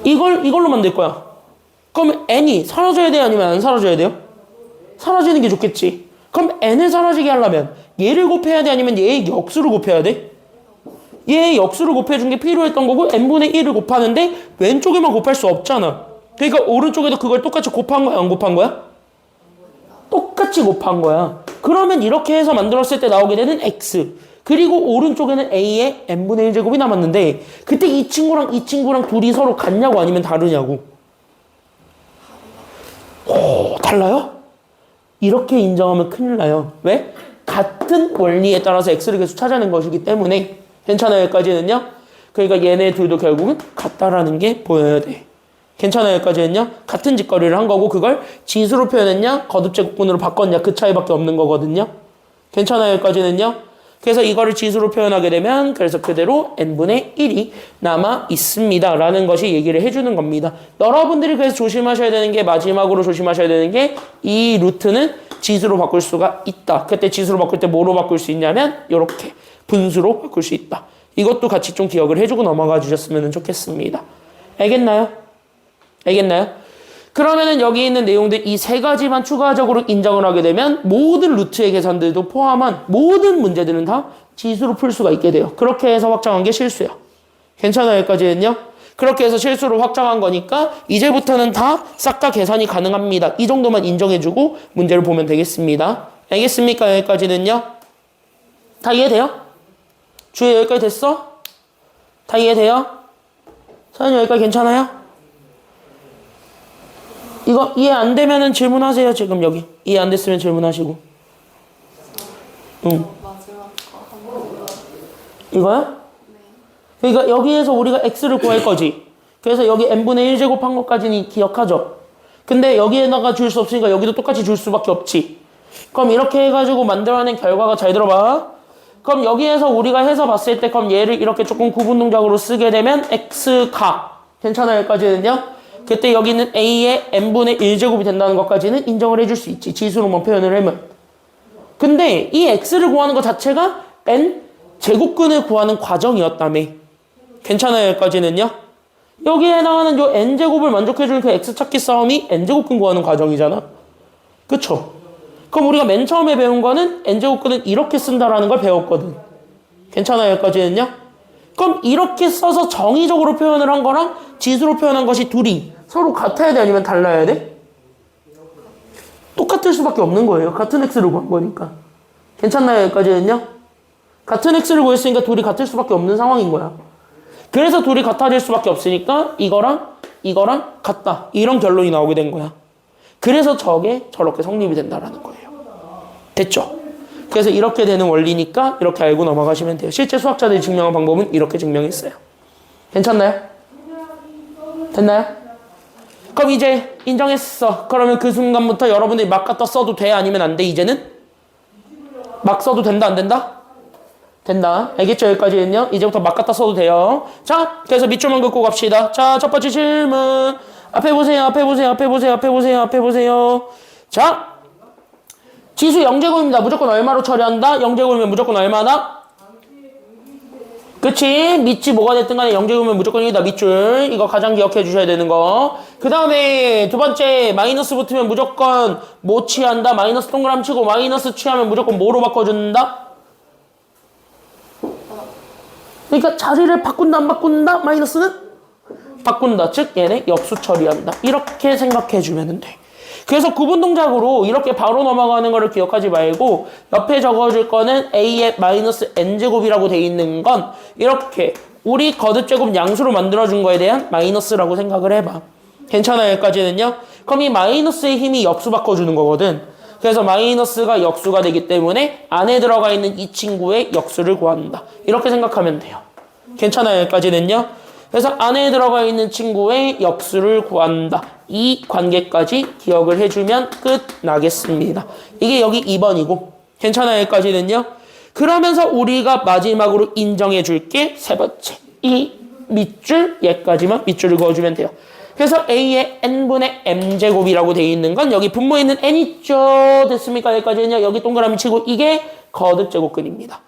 이걸로 만들 거야. 그럼 n이 사라져야 돼? 아니면 안 사라져야 돼요? 사라지는 게 좋겠지. 그럼 n을 사라지게 하려면 얘를 곱해야 돼? 아니면 얘의 역수를 곱해야 돼? 얘의 역수를 곱해준 게 필요했던 거고 n분의 1을 곱하는데 왼쪽에만 곱할 수 없잖아. 그러니까 오른쪽에도 그걸 똑같이 곱한 거야? 안 곱한 거야? 똑같이 곱한 거야. 그러면 이렇게 해서 만들었을 때 나오게 되는 x. 그리고 오른쪽에는 a의 n분의 1제곱이 남았는데 그때 이 친구랑 둘이 서로 같냐고 아니면 다르냐고. 달라요? 이렇게 인정하면 큰일 나요. 왜? 같은 원리에 따라서 x를 계속 찾아낸 것이기 때문에. 괜찮아요? 여기까지는요? 그러니까 얘네 둘도 결국은 같다라는 게 보여야 돼. 괜찮아요? 여기까지는요? 같은 짓거리를 한 거고 그걸 지수로 표현했냐? 거듭제곱근으로 바꿨냐? 그 차이밖에 없는 거거든요. 괜찮아요? 여기까지는요? 그래서 이거를 지수로 표현하게 되면 그래서 그대로 n분의 1이 남아 있습니다. 라는 것이 얘기를 해주는 겁니다. 여러분들이 그래서 조심하셔야 되는 게 마지막으로 조심하셔야 되는 게 이 루트는 지수로 바꿀 수가 있다. 그때 지수로 바꿀 때 뭐로 바꿀 수 있냐면 이렇게 분수로 바꿀 수 있다. 이것도 같이 좀 기억을 해주고 넘어가 주셨으면 좋겠습니다. 알겠나요? 알겠나요? 그러면은 여기 있는 내용들 이 세 가지만 추가적으로 인정을 하게 되면 모든 루트의 계산들도 포함한 모든 문제들은 다 지수로 풀 수가 있게 돼요. 그렇게 해서 확정한 게 실수예요. 괜찮아요? 여기까지는요? 그렇게 해서 실수로 확정한 거니까 이제부터는 다 싹 다 계산이 가능합니다. 이 정도만 인정해주고 문제를 보면 되겠습니다. 알겠습니까? 여기까지는요? 다 이해돼요? 주혜 여기까지 됐어? 다 이해돼요? 사연이 여기까지 괜찮아요? 이거 이해 안 되면은 질문하세요. 지금 여기 이해 안 됐으면 질문하시고. 응. 이거요? 그러니까 여기에서 우리가 x를 구할 거지. 그래서 여기 n분의 1제곱 한 것까지는 기억하죠. 근데 여기에다가 줄 수 없으니까 여기도 똑같이 줄 수밖에 없지. 그럼 이렇게 해가지고 만들어낸 결과가 잘 들어봐. 그럼 여기에서 우리가 해서 봤을 때 그럼 얘를 이렇게 조금 구분 동작으로 쓰게 되면 x가 괜찮아요? 여기까지는요? 그때 여기 있는 a의 n분의 1제곱이 된다는 것까지는 인정을 해줄 수 있지. 지수로만 표현을 하면. 근데 이 x를 구하는 것 자체가 n 제곱근을 구하는 과정이었다며. 괜찮아요? 여기까지는요? 여기에 해당하는 요 n제곱을 만족해주는 그 x 찾기 싸움이 n제곱근 구하는 과정이잖아. 그쵸? 그럼 우리가 맨 처음에 배운 거는 n제곱근은 이렇게 쓴다라는 걸 배웠거든. 괜찮아요? 여기까지는요? 그럼 이렇게 써서 정의적으로 표현을 한 거랑 지수로 표현한 것이 둘이 서로 같아야 돼? 아니면 달라야 돼? 똑같을 수밖에 없는 거예요. 같은 x를 구한 거니까. 괜찮나요? 여기까지는요? 같은 x를 구했으니까 둘이 같을 수밖에 없는 상황인 거야. 그래서 둘이 같아질 수밖에 없으니까 이거랑 같다. 이런 결론이 나오게 된 거야. 그래서 저게 저렇게 성립이 된다라는 거예요. 됐죠? 그래서 이렇게 되는 원리니까 이렇게 알고 넘어가시면 돼요. 실제 수학자들이 증명한 방법은 이렇게 증명했어요. 괜찮나요? 됐나요? 그럼 이제 인정했어. 그러면 그 순간부터 여러분들이 막 갖다 써도 돼? 아니면 안 돼? 이제는? 막 써도 된다? 안 된다? 된다. 알겠죠? 여기까지는요. 이제부터 막 갖다 써도 돼요. 자, 그래서 밑줄만 긋고 갑시다. 자, 첫 번째 질문. 앞에 보세요. 앞에 보세요. 앞에 보세요. 앞에 보세요. 앞에 보세요. 자, 지수 0제곱입니다. 무조건 얼마로 처리한다? 0제곱이면 무조건 얼마다? 그치? 밑이 뭐가 됐든 간에 0제곱이면 무조건 1이다. 밑줄. 이거 가장 기억해 주셔야 되는 거. 그 다음에 두 번째 마이너스 붙으면 무조건 뭐 취한다? 마이너스 동그라미 치고 마이너스 취하면 무조건 뭐로 바꿔준다? 그러니까 자리를 바꾼다 안 바꾼다? 마이너스는? 바꾼다. 즉 얘네 역수 처리한다. 이렇게 생각해 주면 돼. 그래서 구분 동작으로 이렇게 바로 넘어가는 거를 기억하지 말고 옆에 적어줄 거는 a의 마이너스 n제곱이라고 돼 있는 건 이렇게 우리 거듭제곱 양수로 만들어준 거에 대한 마이너스라고 생각을 해봐. 괜찮아요? 여기까지는요? 그럼 이 마이너스의 힘이 역수 바꿔주는 거거든. 그래서 마이너스가 역수가 되기 때문에 안에 들어가 있는 이 친구의 역수를 구한다. 이렇게 생각하면 돼요. 괜찮아요? 여기까지는요? 그래서 안에 들어가 있는 친구의 역수를 구한다. 이 관계까지 기억을 해주면 끝나겠습니다. 이게 여기 2번이고 괜찮아요? 여기까지는요? 그러면서 우리가 마지막으로 인정해 줄게 세 번째. 이 밑줄 얘까지만 밑줄을 그어주면 돼요. 그래서 A의 n분의 m제곱이라고 되어 있는 건 여기 분모에 있는 n 있죠. 됐습니까? 여기까지는요. 여기 동그라미 치고 이게 거듭제곱근입니다.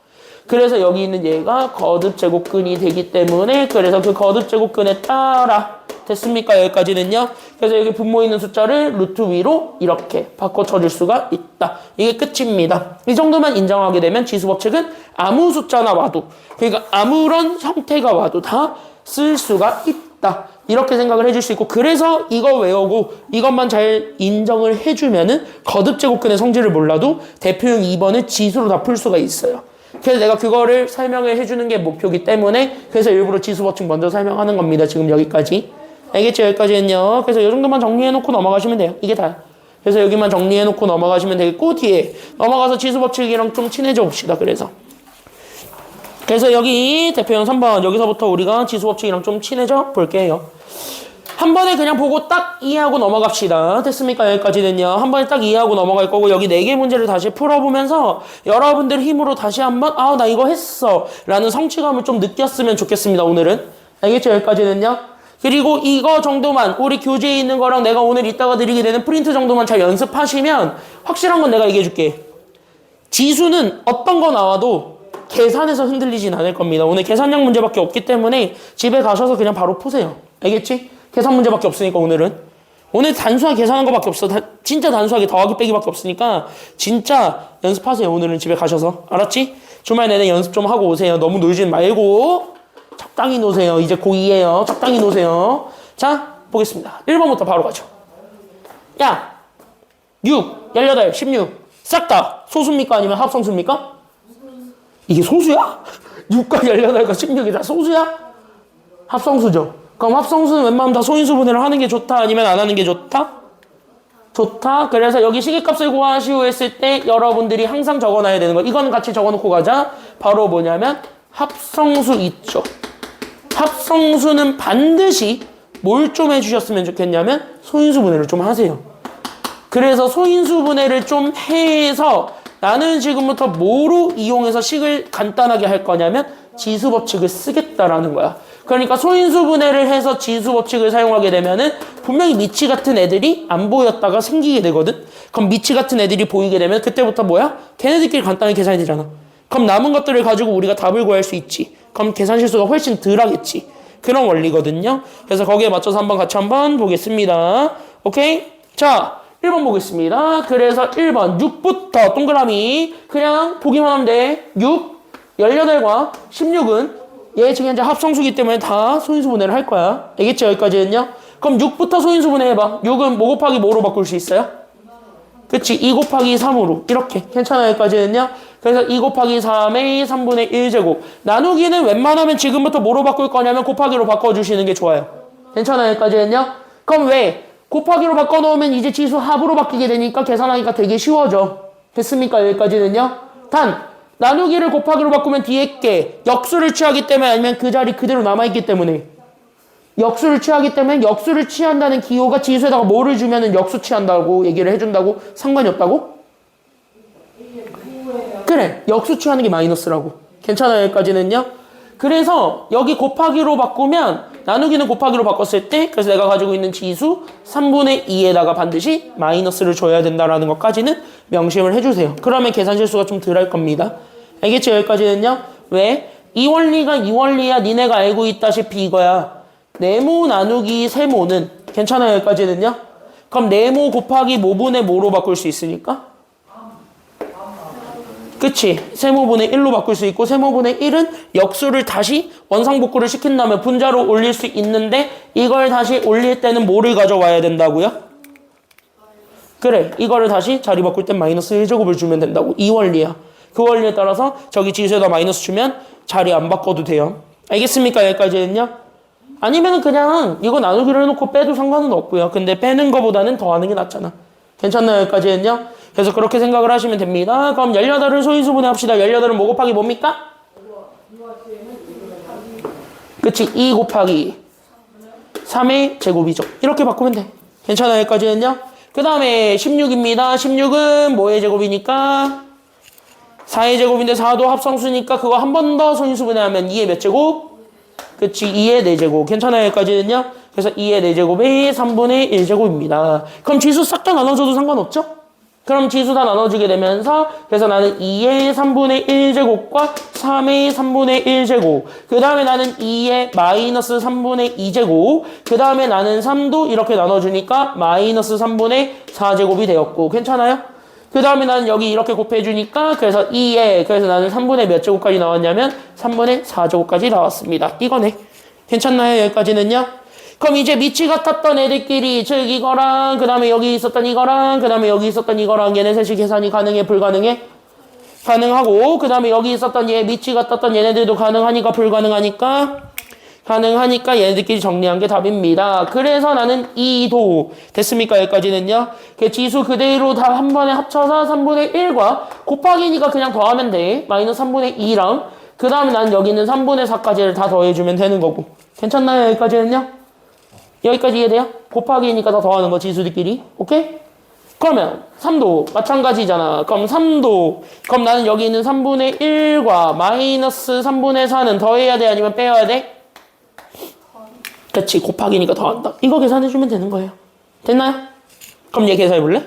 그래서 여기 있는 얘가 거듭제곱근이 되기 때문에 그래서 그 거듭제곱근에 따라 됐습니까? 여기까지는요. 그래서 여기 분모에 있는 숫자를 루트 위로 이렇게 바꿔 쳐줄 수가 있다. 이게 끝입니다. 이 정도만 인정하게 되면 지수법칙은 아무 숫자나 와도 그러니까 아무런 형태가 와도 다 쓸 수가 있다. 이렇게 생각을 해줄 수 있고 그래서 이거 외우고 이것만 잘 인정을 해주면은 거듭제곱근의 성질을 몰라도 대표형 2번을 지수로 다 풀 수가 있어요. 그래서 내가 그거를 설명을 해주는 게 목표이기 때문에 그래서 일부러 지수법칙 먼저 설명하는 겁니다. 지금 여기까지. 알겠죠? 여기까지는요. 그래서 이 정도만 정리해놓고 넘어가시면 돼요. 이게 다야. 그래서 여기만 정리해놓고 넘어가시면 되겠고 뒤에 넘어가서 지수법칙이랑 좀 친해져 봅시다. 그래서 여기 대표형 3번 여기서부터 우리가 지수법칙이랑 좀 친해져 볼게요. 한 번에 그냥 보고 딱 이해하고 넘어갑시다. 됐습니까? 여기까지는요. 한 번에 딱 이해하고 넘어갈 거고 여기 4개 문제를 다시 풀어보면서 여러분들 힘으로 다시 한번 아, 나 이거 했어 라는 성취감을 좀 느꼈으면 좋겠습니다. 오늘은. 알겠죠? 여기까지는요. 그리고 이거 정도만 우리 교재에 있는 거랑 내가 오늘 이따가 드리게 되는 프린트 정도만 잘 연습하시면 확실한 건 내가 얘기해 줄게. 지수는 어떤 거 나와도 계산해서 흔들리진 않을 겁니다. 오늘 계산량 문제밖에 없기 때문에 집에 가셔서 그냥 바로 푸세요. 알겠지? 계산 문제밖에 없으니까 오늘은. 오늘 단순하게 계산한 거밖에 없어. 진짜 단순하게 더하기 빼기밖에 없으니까 진짜 연습하세요. 오늘은 집에 가셔서. 알았지? 주말 내내 연습 좀 하고 오세요. 너무 놀진 말고 적당히 노세요. 이제 고2예요. 적당히 노세요. 자, 보겠습니다. 1번부터 바로 가죠. 야, 6, 18, 16 싹 다 소수입니까? 아니면 합성수입니까? 이게 소수야? 6과 18과 16이 다 소수야? 합성수죠. 그럼 합성수는 웬만하면 다 소인수 분해를 하는 게 좋다? 아니면 안 하는 게 좋다? 좋다. 그래서 여기 시계값을 구하시오 했을 때 여러분들이 항상 적어놔야 되는 거. 이거는 같이 적어놓고 가자. 바로 뭐냐면 합성수 있죠. 합성수는 반드시 뭘 좀 해주셨으면 좋겠냐면 소인수 분해를 좀 하세요. 그래서 소인수 분해를 좀 해서 나는 지금부터 뭐로 이용해서 식을 간단하게 할 거냐면 지수법칙을 쓰겠다라는 거야. 그러니까 소인수 분해를 해서 지수법칙을 사용하게 되면은 분명히 미치 같은 애들이 안 보였다가 생기게 되거든. 그럼 미치 같은 애들이 보이게 되면 그때부터 뭐야? 걔네들끼리 간단하게 계산이 되잖아. 그럼 남은 것들을 가지고 우리가 답을 구할 수 있지. 그럼 계산 실수가 훨씬 덜 하겠지. 그런 원리거든요. 그래서 거기에 맞춰서 한번 같이 한번 보겠습니다. 오케이? 자, 1번 보겠습니다. 그래서 1번 6부터 동그라미 그냥 보기만 하면 돼. 6, 18과 16은 얘 지금 현재 합성수기 때문에 다 소인수 분해를 할 거야. 알겠죠? 여기까지는요. 그럼 6부터 소인수 분해해봐. 6은 뭐 곱하기 뭐로 바꿀 수 있어요? 그치? 2 곱하기 3으로 이렇게. 괜찮아요? 여기까지는요. 그래서 2 곱하기 3의 3분의 1제곱. 나누기는 웬만하면 지금부터 뭐로 바꿀 거냐면 곱하기로 바꿔주시는 게 좋아요. 괜찮아요? 여기까지는요. 그럼 왜? 곱하기로 바꿔놓으면 이제 지수 합으로 바뀌게 되니까 계산하기가 되게 쉬워져. 됐습니까? 여기까지는요. 단 나누기를 곱하기로 바꾸면 뒤에 게 역수를 취하기 때문에 아니면 그 자리 그대로 남아있기 때문에 역수를 취하기 때문에 역수를 취한다는 기호가 지수에다가 뭐를 주면은 역수 취한다고 얘기를 해준다고 상관이 없다고? 그래, 역수 취하는 게 마이너스라고. 괜찮아요? 여기까지는요. 그래서 여기 곱하기로 바꾸면 나누기는 곱하기로 바꿨을 때 그래서 내가 가지고 있는 지수 3분의 2에다가 반드시 마이너스를 줘야 된다라는 것까지는 명심을 해주세요. 그러면 계산 실수가 좀 덜 할 겁니다. 알겠죠? 여기까지는요. 왜? 이 원리가 이 원리야. 니네가 알고 있다시피 이거야. 네모 나누기 세모는 괜찮아요? 여기까지는요. 그럼 네모 곱하기 모분의 뭐로 바꿀 수 있으니까? 그치? 세모분의 1로 바꿀 수 있고 세모분의 1은 역수를 다시 원상복구를 시킨 다음에 분자로 올릴 수 있는데 이걸 다시 올릴 때는 뭐를 가져와야 된다고요? 그래, 이거를 다시 자리 바꿀 땐 마이너스 1제곱을 주면 된다고. 이 원리야. 그 원리에 따라서 저기 지수에다 마이너스 주면 자리 안 바꿔도 돼요. 알겠습니까? 여기까지는요. 아니면 그냥 이거 나누기로 해놓고 빼도 상관은 없고요. 근데 빼는 거보다는 더하는 게 낫잖아. 괜찮나요? 여기까지는요. 그래서 그렇게 생각을 하시면 됩니다. 그럼 18을 소인수 분해합시다. 18은 뭐 곱하기 뭡니까? 그치? 2 곱하기 3의 제곱이죠. 이렇게 바꾸면 돼. 괜찮아요? 여기까지는요. 그 다음에 16입니다. 16은 뭐의 제곱이니까? 4의 제곱인데 4도 합성수니까 그거 한 번 더 소인수 분해하면 2의 몇 제곱? 그치 2의 4제곱 괜찮아요 여기까지는요? 그래서 2의 4제곱이 3분의 1제곱입니다. 그럼 지수 싹 다 나눠줘도 상관없죠? 그럼 지수 다 나눠주게 되면서 그래서 나는 2의 3분의 1제곱과 3의 3분의 1제곱 그 다음에 나는 2의 마이너스 3분의 2제곱 그 다음에 나는 3도 이렇게 나눠주니까 마이너스 3분의 4제곱이 되었고 괜찮아요? 그 다음에 나는 여기 이렇게 곱해주니까 그래서 2에 그래서 나는 3분의 몇 제곱까지 나왔냐면 3분의 4제곱까지 나왔습니다. 이거네. 괜찮나요? 여기까지는요? 그럼 이제 밑이 같았던 애들끼리 즉 이거랑 그 다음에 여기 있었던 이거랑 그 다음에 여기 있었던 이거랑 얘네 셋이 계산이 가능해? 불가능해? 가능하고 그 다음에 여기 있었던 얘 밑이 같았던 얘네들도 가능하니까 불가능하니까 가능하니까 얘네들끼리 정리한 게 답입니다. 그래서 나는 2도 됐습니까? 여기까지는요. 그 지수 그대로 다 한 번에 합쳐서 3분의 1과 곱하기니까 그냥 더하면 돼. 마이너스 3분의 2랑 그 다음에 난 여기 있는 3분의 4까지를 다 더해주면 되는 거고 괜찮나요? 여기까지는요? 여기까지 이해돼요? 곱하기니까 다 더하는 거 지수들끼리 오케이? 그러면 3도 마찬가지잖아. 그럼 3도 그럼 나는 여기 있는 3분의 1과 마이너스 3분의 4는 더해야 돼? 아니면 빼야 돼? 그치 곱하기니까 더한다. 이거 계산해주면 되는 거예요. 됐나요? 그럼 얘 계산해볼래?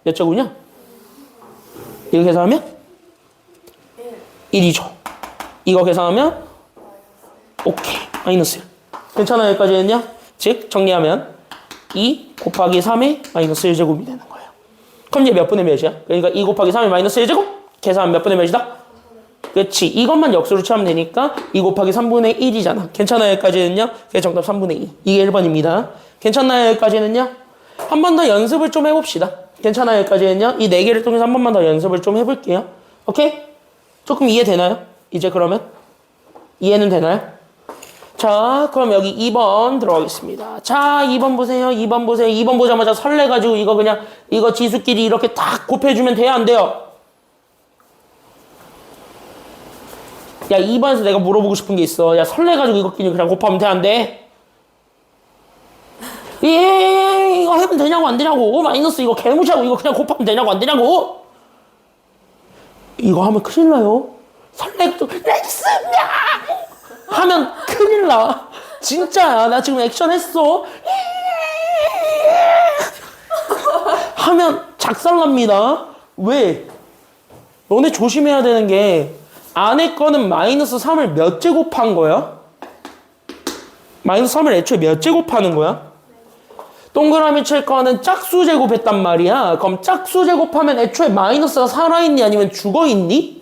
몇 제곱이냐? 이거 계산하면? 1이죠. 이거 계산하면? 오케이 마이너스 1. 괜찮아요? 여기까지는요? 즉 정리하면 2 곱하기 3의 마이너스 1제곱이 되는 거예요. 그럼 얘 몇 분의 몇이야? 그러니까 2 곱하기 3의 마이너스 1제곱? 계산하면 몇 분의 몇이다? 그렇지. 이것만 역수로 취하면 되니까 2 곱하기 3분의 1이잖아. 괜찮아요? 여기까지는요? 그게 정답 3분의 2. 이게 1번입니다. 괜찮나요? 여기까지는요? 한 번 더 연습을 좀 해봅시다. 괜찮아요? 여기까지는요? 이 4개를 통해서 한 번만 더 연습을 좀 해볼게요. 오케이? 조금 이해되나요? 이제 그러면? 이해는 되나요? 자, 그럼 여기 2번 들어가겠습니다. 자, 2번 보세요. 2번 보세요. 2번 보자마자 설레가지고 이거 그냥 이거 지수끼리 이렇게 딱 곱해주면 돼요? 안 돼요? 야, 2번에서 내가 물어보고 싶은 게 있어. 야, 설레가지고 이거끼리 그냥 곱하면 돼? 안 돼? 예, 이거 하면 되냐고 안 되냐고. 마이너스 이거 개무시하고 이거 그냥 곱하면 되냐고 안 되냐고. 이거 하면 큰일 나요. 설레가지고 렉스냐 하면 큰일 나. 진짜야. 나 지금 액션 했어. 하면 작살납니다. 왜? 너네 조심해야 되는 게 안에 거는 마이너스 3을 몇 제곱한 거야? 마이너스 3을 애초에 몇 제곱하는 거야? 동그라미 칠 거는 짝수 제곱했단 말이야. 그럼 짝수 제곱하면 애초에 마이너스가 살아있니? 아니면 죽어있니?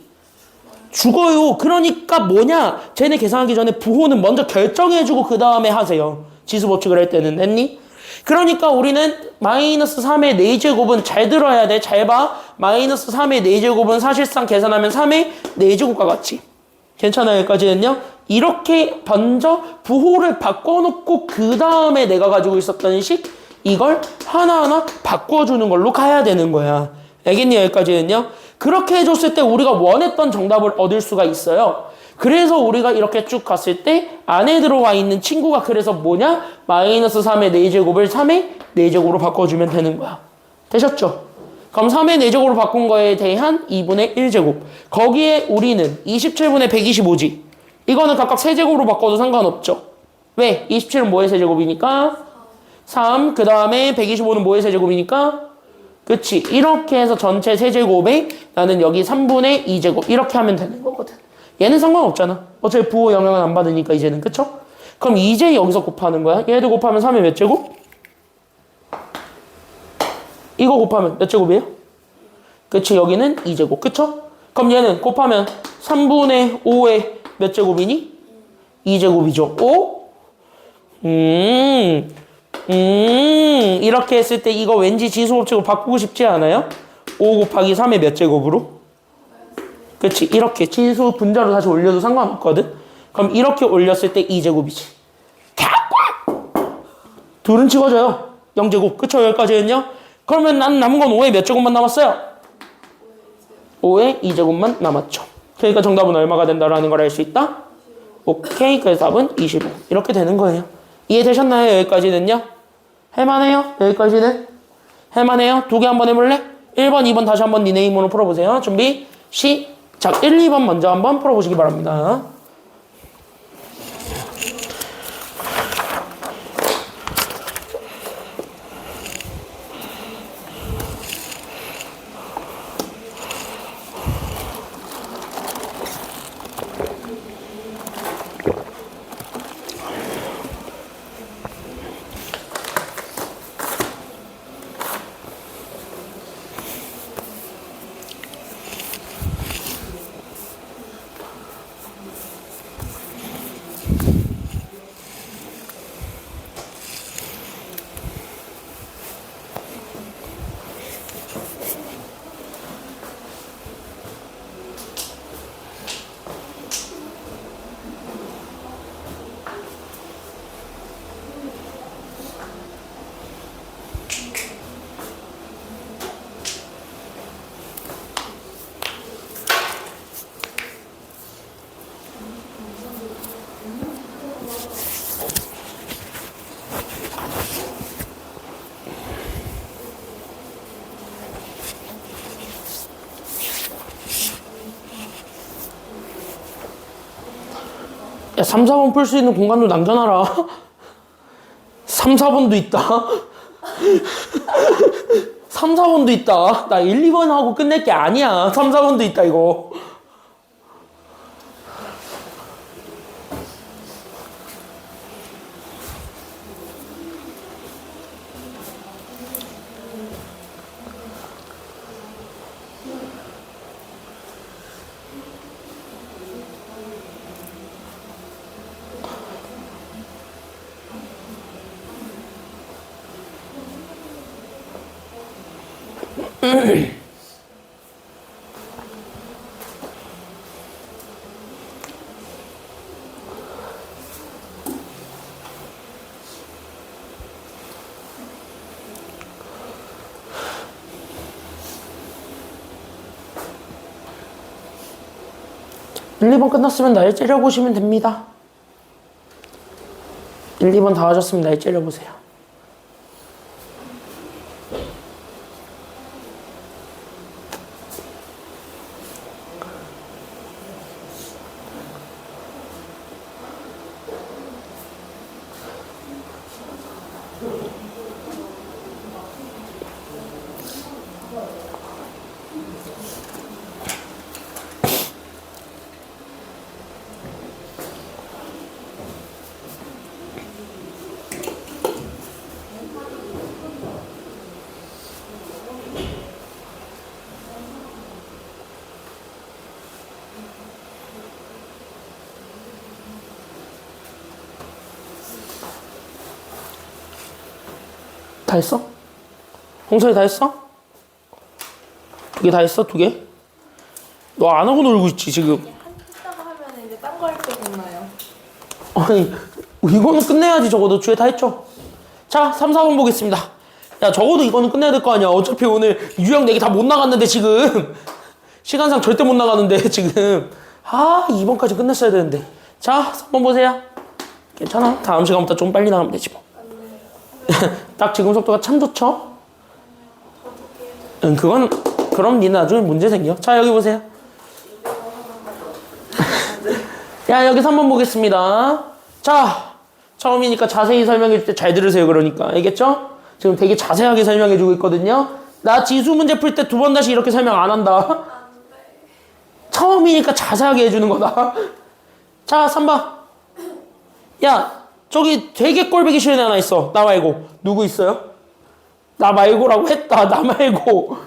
죽어요. 그러니까 뭐냐? 쟤네 계산하기 전에 부호는 먼저 결정해주고 그 다음에 하세요. 지수 법칙을 할 때는 했니? 그러니까 우리는 마이너스 3의 4제곱은 잘 들어야 돼. 잘 봐. 마이너스 3의 4제곱은 사실상 계산하면 3의 4제곱과 같이. 괜찮아요? 여기까지는요? 이렇게 먼저 부호를 바꿔놓고 그 다음에 내가 가지고 있었던 식 이걸 하나하나 바꿔주는 걸로 가야 되는 거야. 알겠니? 여기까지는요? 그렇게 해줬을 때 우리가 원했던 정답을 얻을 수가 있어요. 그래서 우리가 이렇게 쭉 갔을 때 안에 들어와 있는 친구가 그래서 뭐냐? 마이너스 3의 4제곱을 3의 4제곱으로 바꿔주면 되는 거야. 되셨죠? 그럼 3의 4제곱으로 바꾼 거에 대한 2분의 1제곱. 거기에 우리는 27분의 125지. 이거는 각각 세제곱으로 바꿔도 상관없죠. 왜? 27은 뭐의 세제곱이니까? 3. 그 다음에 125는 뭐의 세제곱이니까? 그치. 이렇게 해서 전체 세제곱에 나는 여기 3분의 2제곱. 이렇게 하면 되는 거거든. 얘는 상관없잖아. 어차피 부호 영향은 안 받으니까 이제는. 그쵸? 그럼 이제 여기서 곱하는 거야. 얘도 곱하면 3의 몇 제곱? 이거 곱하면 몇 제곱이에요? 그치. 여기는 2제곱. 그쵸? 그럼 얘는 곱하면 3분의 5의 몇 제곱이니? 2제곱이죠. 5? 이렇게 했을 때 이거 왠지 지수법칙으로 바꾸고 싶지 않아요? 5 곱하기 3의 몇 제곱으로? 그치. 이렇게 지수 분자로 다시 올려도 상관없거든. 그럼 이렇게 올렸을 때 2제곱이지. 둘은 찍어져요. 0제곱. 그쵸? 여기까지는요? 그러면 난 남은 건 5의 몇 제곱만 남았어요? 5의 2제곱만 남았죠. 그러니까 정답은 얼마가 된다라는 걸 알 수 있다? 오케이. 그래서 답은 25. 이렇게 되는 거예요. 이해되셨나요? 여기까지는요? 할만해요? 여기까지는? 할만해요? 두 개 한번 해볼래? 1번, 2번 다시 한번 니네 힘으로 풀어보세요. 준비, 시작. 1, 2번 먼저 한번 풀어보시기 바랍니다. 야, 3, 4번 풀 수 있는 공간도 남겨놔라. 3, 4번도 있다. 3, 4번도 있다. 나 1, 2번 하고 끝낼 게 아니야. 3, 4번도 있다, 이거. 일, 2번 끝났으면 날 째려보시면 됩니다. 1, 2번 다 하셨으면 날 째려보세요. 다 했어? 홍철이 다 했어? 2개 다 했어? 2개? 너 안 하고 놀고 있지 지금? 한다고 하면 이제 딴 거 할 때 됐나요? 아니 이거는 끝내야지. 적어도 주에 다 했죠? 자 3, 4번 보겠습니다. 야 적어도 이거는 끝내야 될 거 아니야. 어차피 오늘 유형 4개 다 못 나갔는데 지금 시간상 절대 못 나가는데 지금 2번까지 끝냈어야 되는데. 자 3번 보세요. 괜찮아. 다음 시간부터 좀 빨리 나가면 되지 뭐. 딱 지금 속도가 참 좋죠? 응, 그럼 니 나중에 문제 생겨. 자, 여기 보세요. 야, 여기 3번 보겠습니다. 자, 처음이니까 자세히 설명해 줄 때 잘 들으세요. 그러니까. 알겠죠? 지금 되게 자세하게 설명해 주고 있거든요. 나 지수 문제 풀 때 2번 다시 이렇게 설명 안 한다. 처음이니까 자세하게 해주는 거다. 자, 3번. 야, 저기 되게 꼴보기 싫은 애 하나 있어. 나 말고. 누구 있어요? 나 말고라고 했다. 나 말고.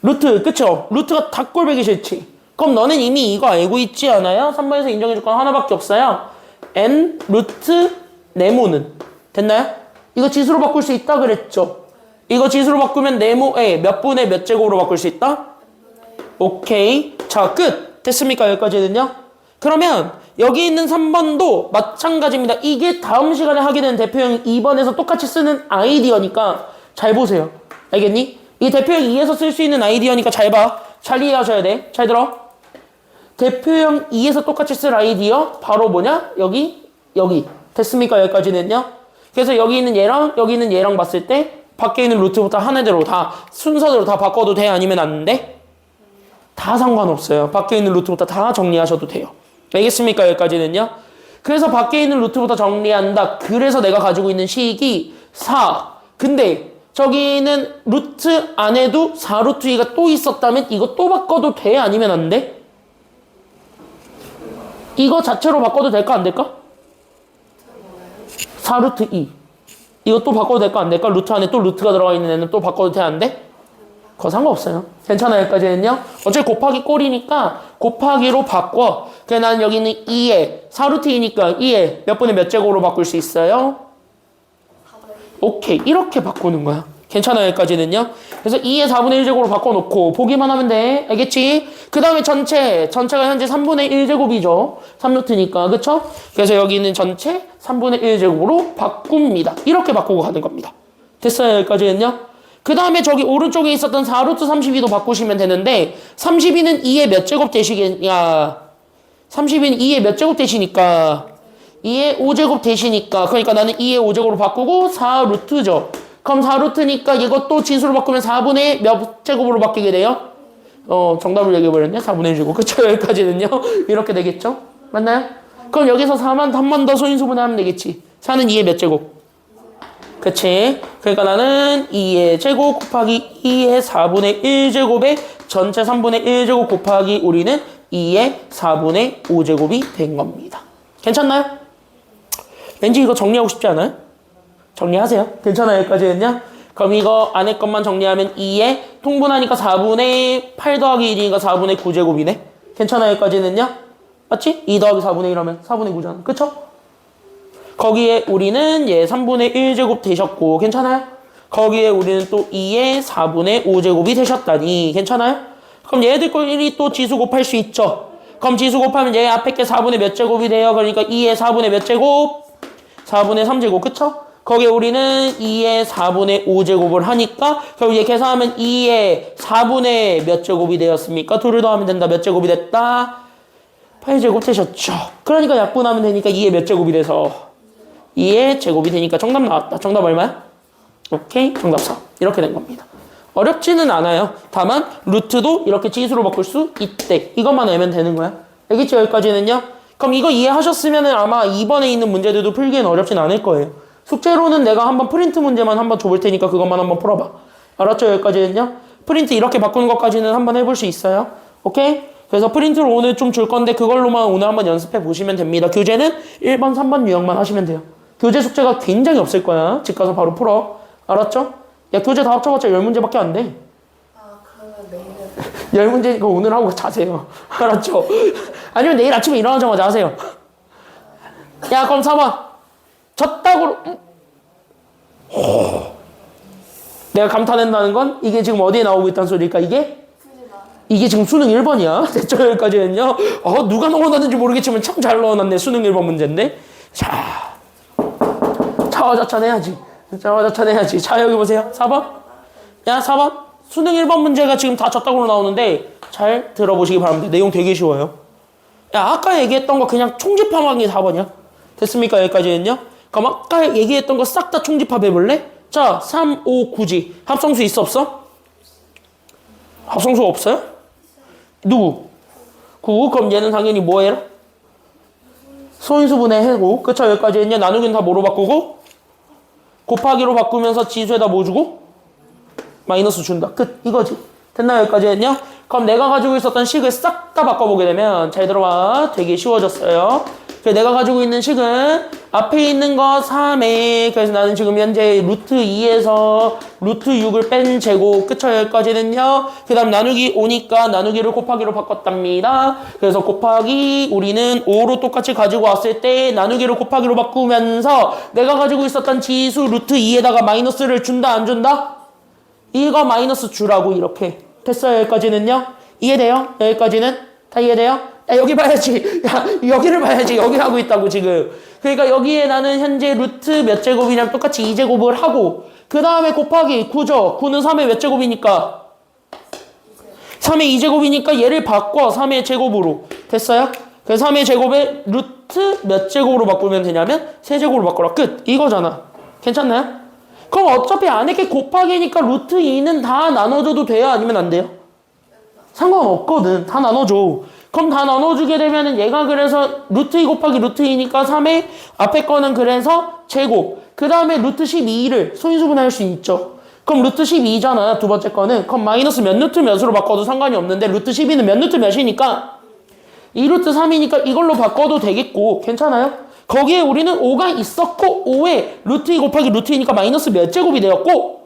루트, 그쵸? 루트가 다 꼴보기 싫지. 그럼 너는 이미 이거 알고 있지 않아요? 3번에서 인정해줄 건 하나밖에 없어요. n 루트 네모는. 됐나요? 이거 지수로 바꿀 수 있다 그랬죠? 이거 지수로 바꾸면 네모에 몇 분의 몇 제곱으로 바꿀 수 있다? 오케이. 자, 끝. 됐습니까? 여기까지는요? 그러면 여기 있는 3번도 마찬가지입니다. 이게 다음 시간에 하게 되는 대표형 2번에서 똑같이 쓰는 아이디어니까 잘 보세요. 알겠니? 이 대표형 2에서 쓸 수 있는 아이디어니까 잘 봐. 잘 이해하셔야 돼. 잘 들어. 대표형 2에서 똑같이 쓸 아이디어 바로 뭐냐? 여기. 됐습니까? 여기까지는요? 그래서 여기 있는 얘랑 여기 있는 얘랑 봤을 때 밖에 있는 루트부터 하나대로 다 순서대로 다 바꿔도 돼? 아니면 안 돼? 다 상관없어요. 밖에 있는 루트부터 다 정리하셔도 돼요. 알겠습니까? 여기까지는요. 그래서 밖에 있는 루트부터 정리한다. 그래서 내가 가지고 있는 식이 4. 근데 저기는 루트 안에도 4루트 2가 또 있었다면 이거 또 바꿔도 돼? 아니면 안 돼? 이거 자체로 바꿔도 될까? 안 될까? 4루트 2. 이거 또 바꿔도 될까? 안 될까? 루트 안에 또 루트가 들어가 있는 애는 또 바꿔도 돼? 안 돼? 그거 상관없어요. 괜찮아요. 여기까지는요. 어차피 곱하기 꼴이니까 곱하기로 바꿔. 그래 난 여기는 2에 4루트 2니까 2에 몇 분의 몇 제곱으로 바꿀 수 있어요? 오케이. 이렇게 바꾸는 거야. 괜찮아요. 여기까지는요. 그래서 2에 4분의 1제곱으로 바꿔놓고 보기만 하면 돼. 알겠지? 그 다음에 전체가 현재 3분의 1제곱이죠. 3루트니까. 그쵸? 그래서 여기 있는 전체 3분의 1제곱으로 바꿉니다. 이렇게 바꾸고 가는 겁니다. 됐어요. 여기까지는요. 그 다음에 저기 오른쪽에 있었던 4루트 32도 바꾸시면 되는데 32는 2의 몇 제곱 대시겠냐. 32는 2의 몇 제곱 대시니까 2의 5제곱 대시니까 그러니까 나는 2의 5제곱으로 바꾸고 4루트죠. 그럼 4루트니까 이것도 진수로 바꾸면 4분의 몇 제곱으로 바뀌게 돼요? 정답을 얘기해버렸네. 4분의 1제곱. 그쵸? 여기까지는요. 이렇게 되겠죠? 맞나요? 그럼 여기서 4만 한 번 더 소인수분해하면 되겠지. 4는 2의 몇 제곱? 그치? 그러니까 나는 2의 제곱 곱하기 2의 4분의 1제곱에 전체 3분의 1제곱 곱하기 우리는 2의 4분의 5제곱이 된 겁니다. 괜찮나요? 왠지 이거 정리하고 싶지 않아요? 정리하세요. 괜찮아요? 여기까지 했냐? 그럼 이거 안에 것만 정리하면 2에 통분하니까 4분의 8 더하기 1이니까 4분의 9제곱이네. 괜찮아요? 여기까지는 했냐? 맞지? 2 더하기 4분의 1하면 4분의 9잖아. 그쵸? 거기에 우리는 3분의 1제곱 되셨고 괜찮아요? 거기에 우리는 또 2의 4분의 5제곱이 되셨다니 괜찮아요? 그럼 얘들끼리 또 지수 곱할 수 있죠? 그럼 지수 곱하면 얘 앞에 게 4분의 몇 제곱이 돼요? 그러니까 2의 4분의 몇 제곱? 4분의 3제곱 그쵸? 거기에 우리는 2의 4분의 5제곱을 하니까 결국 얘 계산하면 2의 4분의 몇 제곱이 되었습니까? 둘을 더하면 된다. 몇 제곱이 됐다? 8제곱 되셨죠. 그러니까 약분하면 되니까 2의 몇 제곱이 돼서 2의 제곱이 되니까 정답 나왔다. 정답 얼마야? 오케이. 정답 4. 이렇게 된 겁니다. 어렵지는 않아요. 다만 루트도 이렇게 지수로 바꿀 수 있대. 이것만 알면 되는 거야. 알겠죠? 여기까지는요? 그럼 이거 이해하셨으면 아마 2번에 있는 문제들도 풀기엔 어렵진 않을 거예요. 숙제로는 내가 한번 프린트 문제만 한번 줘볼 테니까 그것만 한번 풀어봐. 알았죠? 여기까지는요? 프린트 이렇게 바꾸는 것까지는 한번 해볼 수 있어요. 오케이? 그래서 프린트를 오늘 좀 줄 건데 그걸로만 오늘 한번 연습해 보시면 됩니다. 교재는 1번, 3번 유형만 하시면 돼요. 교재 숙제가 굉장히 없을 거야. 집 가서 바로 풀어. 알았죠? 야, 교재 다 합쳐봤자 10문제밖에 안 돼. 아, 그러면 내일은 10문제니까 오늘 하고 자세요. 알았죠? 아니면 내일 아침에 일어나자마자 하세요. 야, 그럼 4번. 졌다고. 내가 감탄한다는 건 이게 지금 어디에 나오고 있다는 소리일까, 이게? 이게 지금 수능 1번이야. 됐죠? 여기까지는요. 누가 넣어놨는지 모르겠지만 참 잘 넣어놨네. 수능 1번 문제인데. 자. 자화자찬해야지. 자화자찬해야지. 자, 여기 보세요. 4번. 야, 4번. 수능 1번 문제가 지금 다 졌다고 나오는데 잘 들어보시기 바랍니다. 내용 되게 쉬워요. 야, 아까 얘기했던 거 그냥 총집합하기 4번이야. 됐습니까? 여기까지는요. 그럼 아까 얘기했던 거 싹 다 총집합해볼래? 자, 3, 5, 9지. 합성수 있어, 없어? 합성수 없어요? 누구? 9. 그럼 얘는 당연히 뭐 해라? 소인수분해 해고. 그쵸? 여기까지 했냐? 나누기는 다 뭐로 바꾸고? 곱하기로 바꾸면서 지수에다 뭐 주고? 마이너스 준다. 끝. 이거지. 됐나요? 여기까지 했냐? 그럼 내가 가지고 있었던 식을 싹 다 바꿔보게 되면 잘 들어봐. 되게 쉬워졌어요. 그래서 내가 가지고 있는 식은 앞에 있는 거 3에 그래서 나는 지금 현재 루트 2에서 루트 6을 뺀 제곱 그쵸? 여기까지는요. 그 다음 나누기 5니까 나누기를 곱하기로 바꿨답니다. 그래서 곱하기 우리는 5로 똑같이 가지고 왔을 때 나누기를 곱하기로 바꾸면서 내가 가지고 있었던 지수 루트 2에다가 마이너스를 준다 안 준다? 이거 마이너스 주라고 이렇게. 됐어요? 여기까지는요? 이해돼요? 여기까지는? 다 이해돼요? 야, 여기 봐야지. 야, 여기를 봐야지. 여기 하고 있다고 지금. 그러니까 여기에 나는 현재 루트 몇 제곱이랑 똑같이 2제곱을 하고 그 다음에 곱하기 9죠. 9는 3의 몇 제곱이니까? 3의 2제곱이니까 얘를 바꿔. 3의 제곱으로. 됐어요? 그래서 3의 제곱에 루트 몇 제곱으로 바꾸면 되냐면 3제곱으로 바꿔라. 끝. 이거잖아. 괜찮나요? 그럼 어차피 안에 게 곱하기니까 루트 2는 다 나눠줘도 돼요? 아니면 안 돼요? 상관없거든. 다 나눠줘. 그럼 다 나눠주게 되면은 얘가 그래서 루트 2 곱하기 루트 2니까 3의 앞에 거는 그래서 제곱. 그 다음에 루트 12를 소인수분해할 수 있죠. 그럼 루트 12잖아. 두 번째 거는. 그럼 마이너스 몇 루트 몇으로 바꿔도 상관이 없는데 루트 12는 몇 루트 몇이니까 2루트 3이니까 이걸로 바꿔도 되겠고. 괜찮아요? 거기에 우리는 5가 있었고 5에 루트 2 곱하기 루트 2니까 마이너스 몇 제곱이 되었고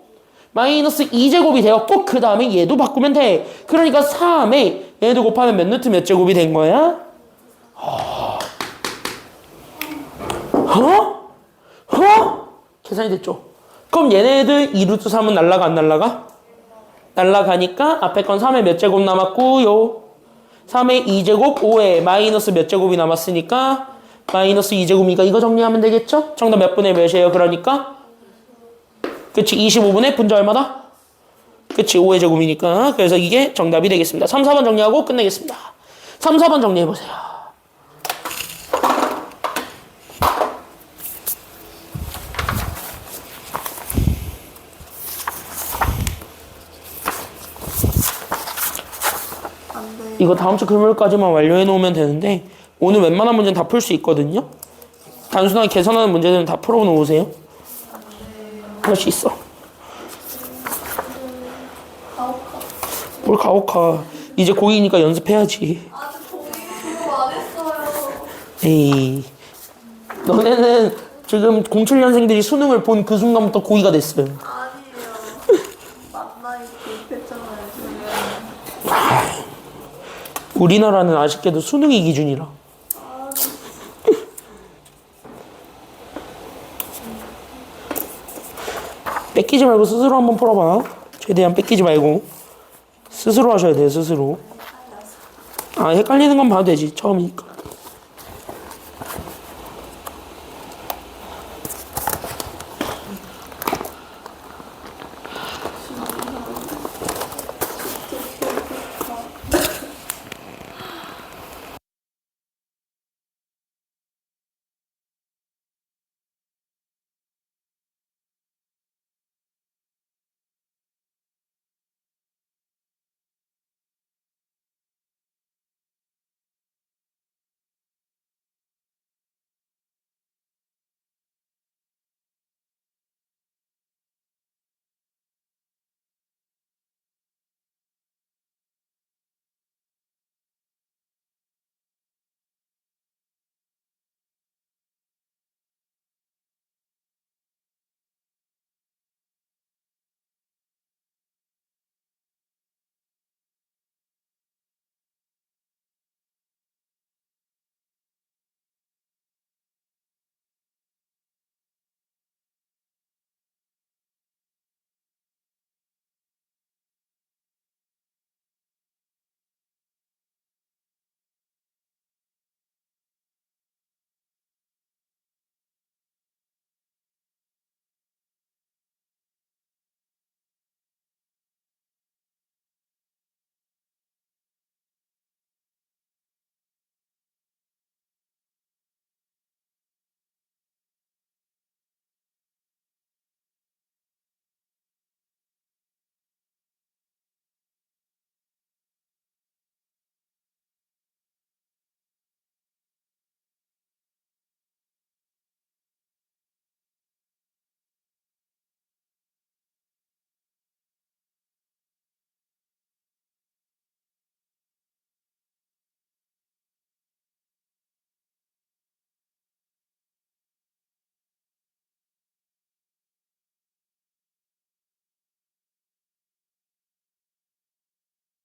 마이너스 2제곱이 되었고 그 다음에 얘도 바꾸면 돼. 그러니까 3에 얘도 곱하면 몇 루트 몇 제곱이 된 거야? 계산이 됐죠? 그럼 얘네들 2루트 3은 날라가 안 날라가? 날라가니까 앞에 건 3에 몇 제곱 남았고요. 3에 2제곱 5에 마이너스 몇 제곱이 남았으니까 마이너스 2제곱이니까 이거 정리하면 되겠죠? 정답 몇 분의 몇이에요? 그러니까 그치 25분의 분자 얼마다? 그치 5의 제곱이니까 그래서 이게 정답이 되겠습니다. 3, 4번 정리하고 끝내겠습니다. 3, 4번 정리해보세요. 이거 다음 주 금요일까지만 완료해 놓으면 되는데 오늘 웬만한 문제는 다 풀 수 있거든요. 단순하게 계산하는 문제들은 다 풀어놓으세요. 할 수 있어. 가오카. 뭘 가혹하. 이제 고2니까 연습해야지. 아직 종이 수업 안 했어요. 에이. 너네는 지금 07년생들이 수능을 본 그 순간부터 고2가 됐어요. 아니에요. 만나이 구입했잖아요, 지금. 우리나라는 아쉽게도 수능이 기준이라. 뺏기지 말고 스스로 한번 풀어봐요. 최대한 뺏기지 말고. 스스로 하셔야 돼요, 스스로. 아, 헷갈리는 건 봐도 되지, 처음이니까.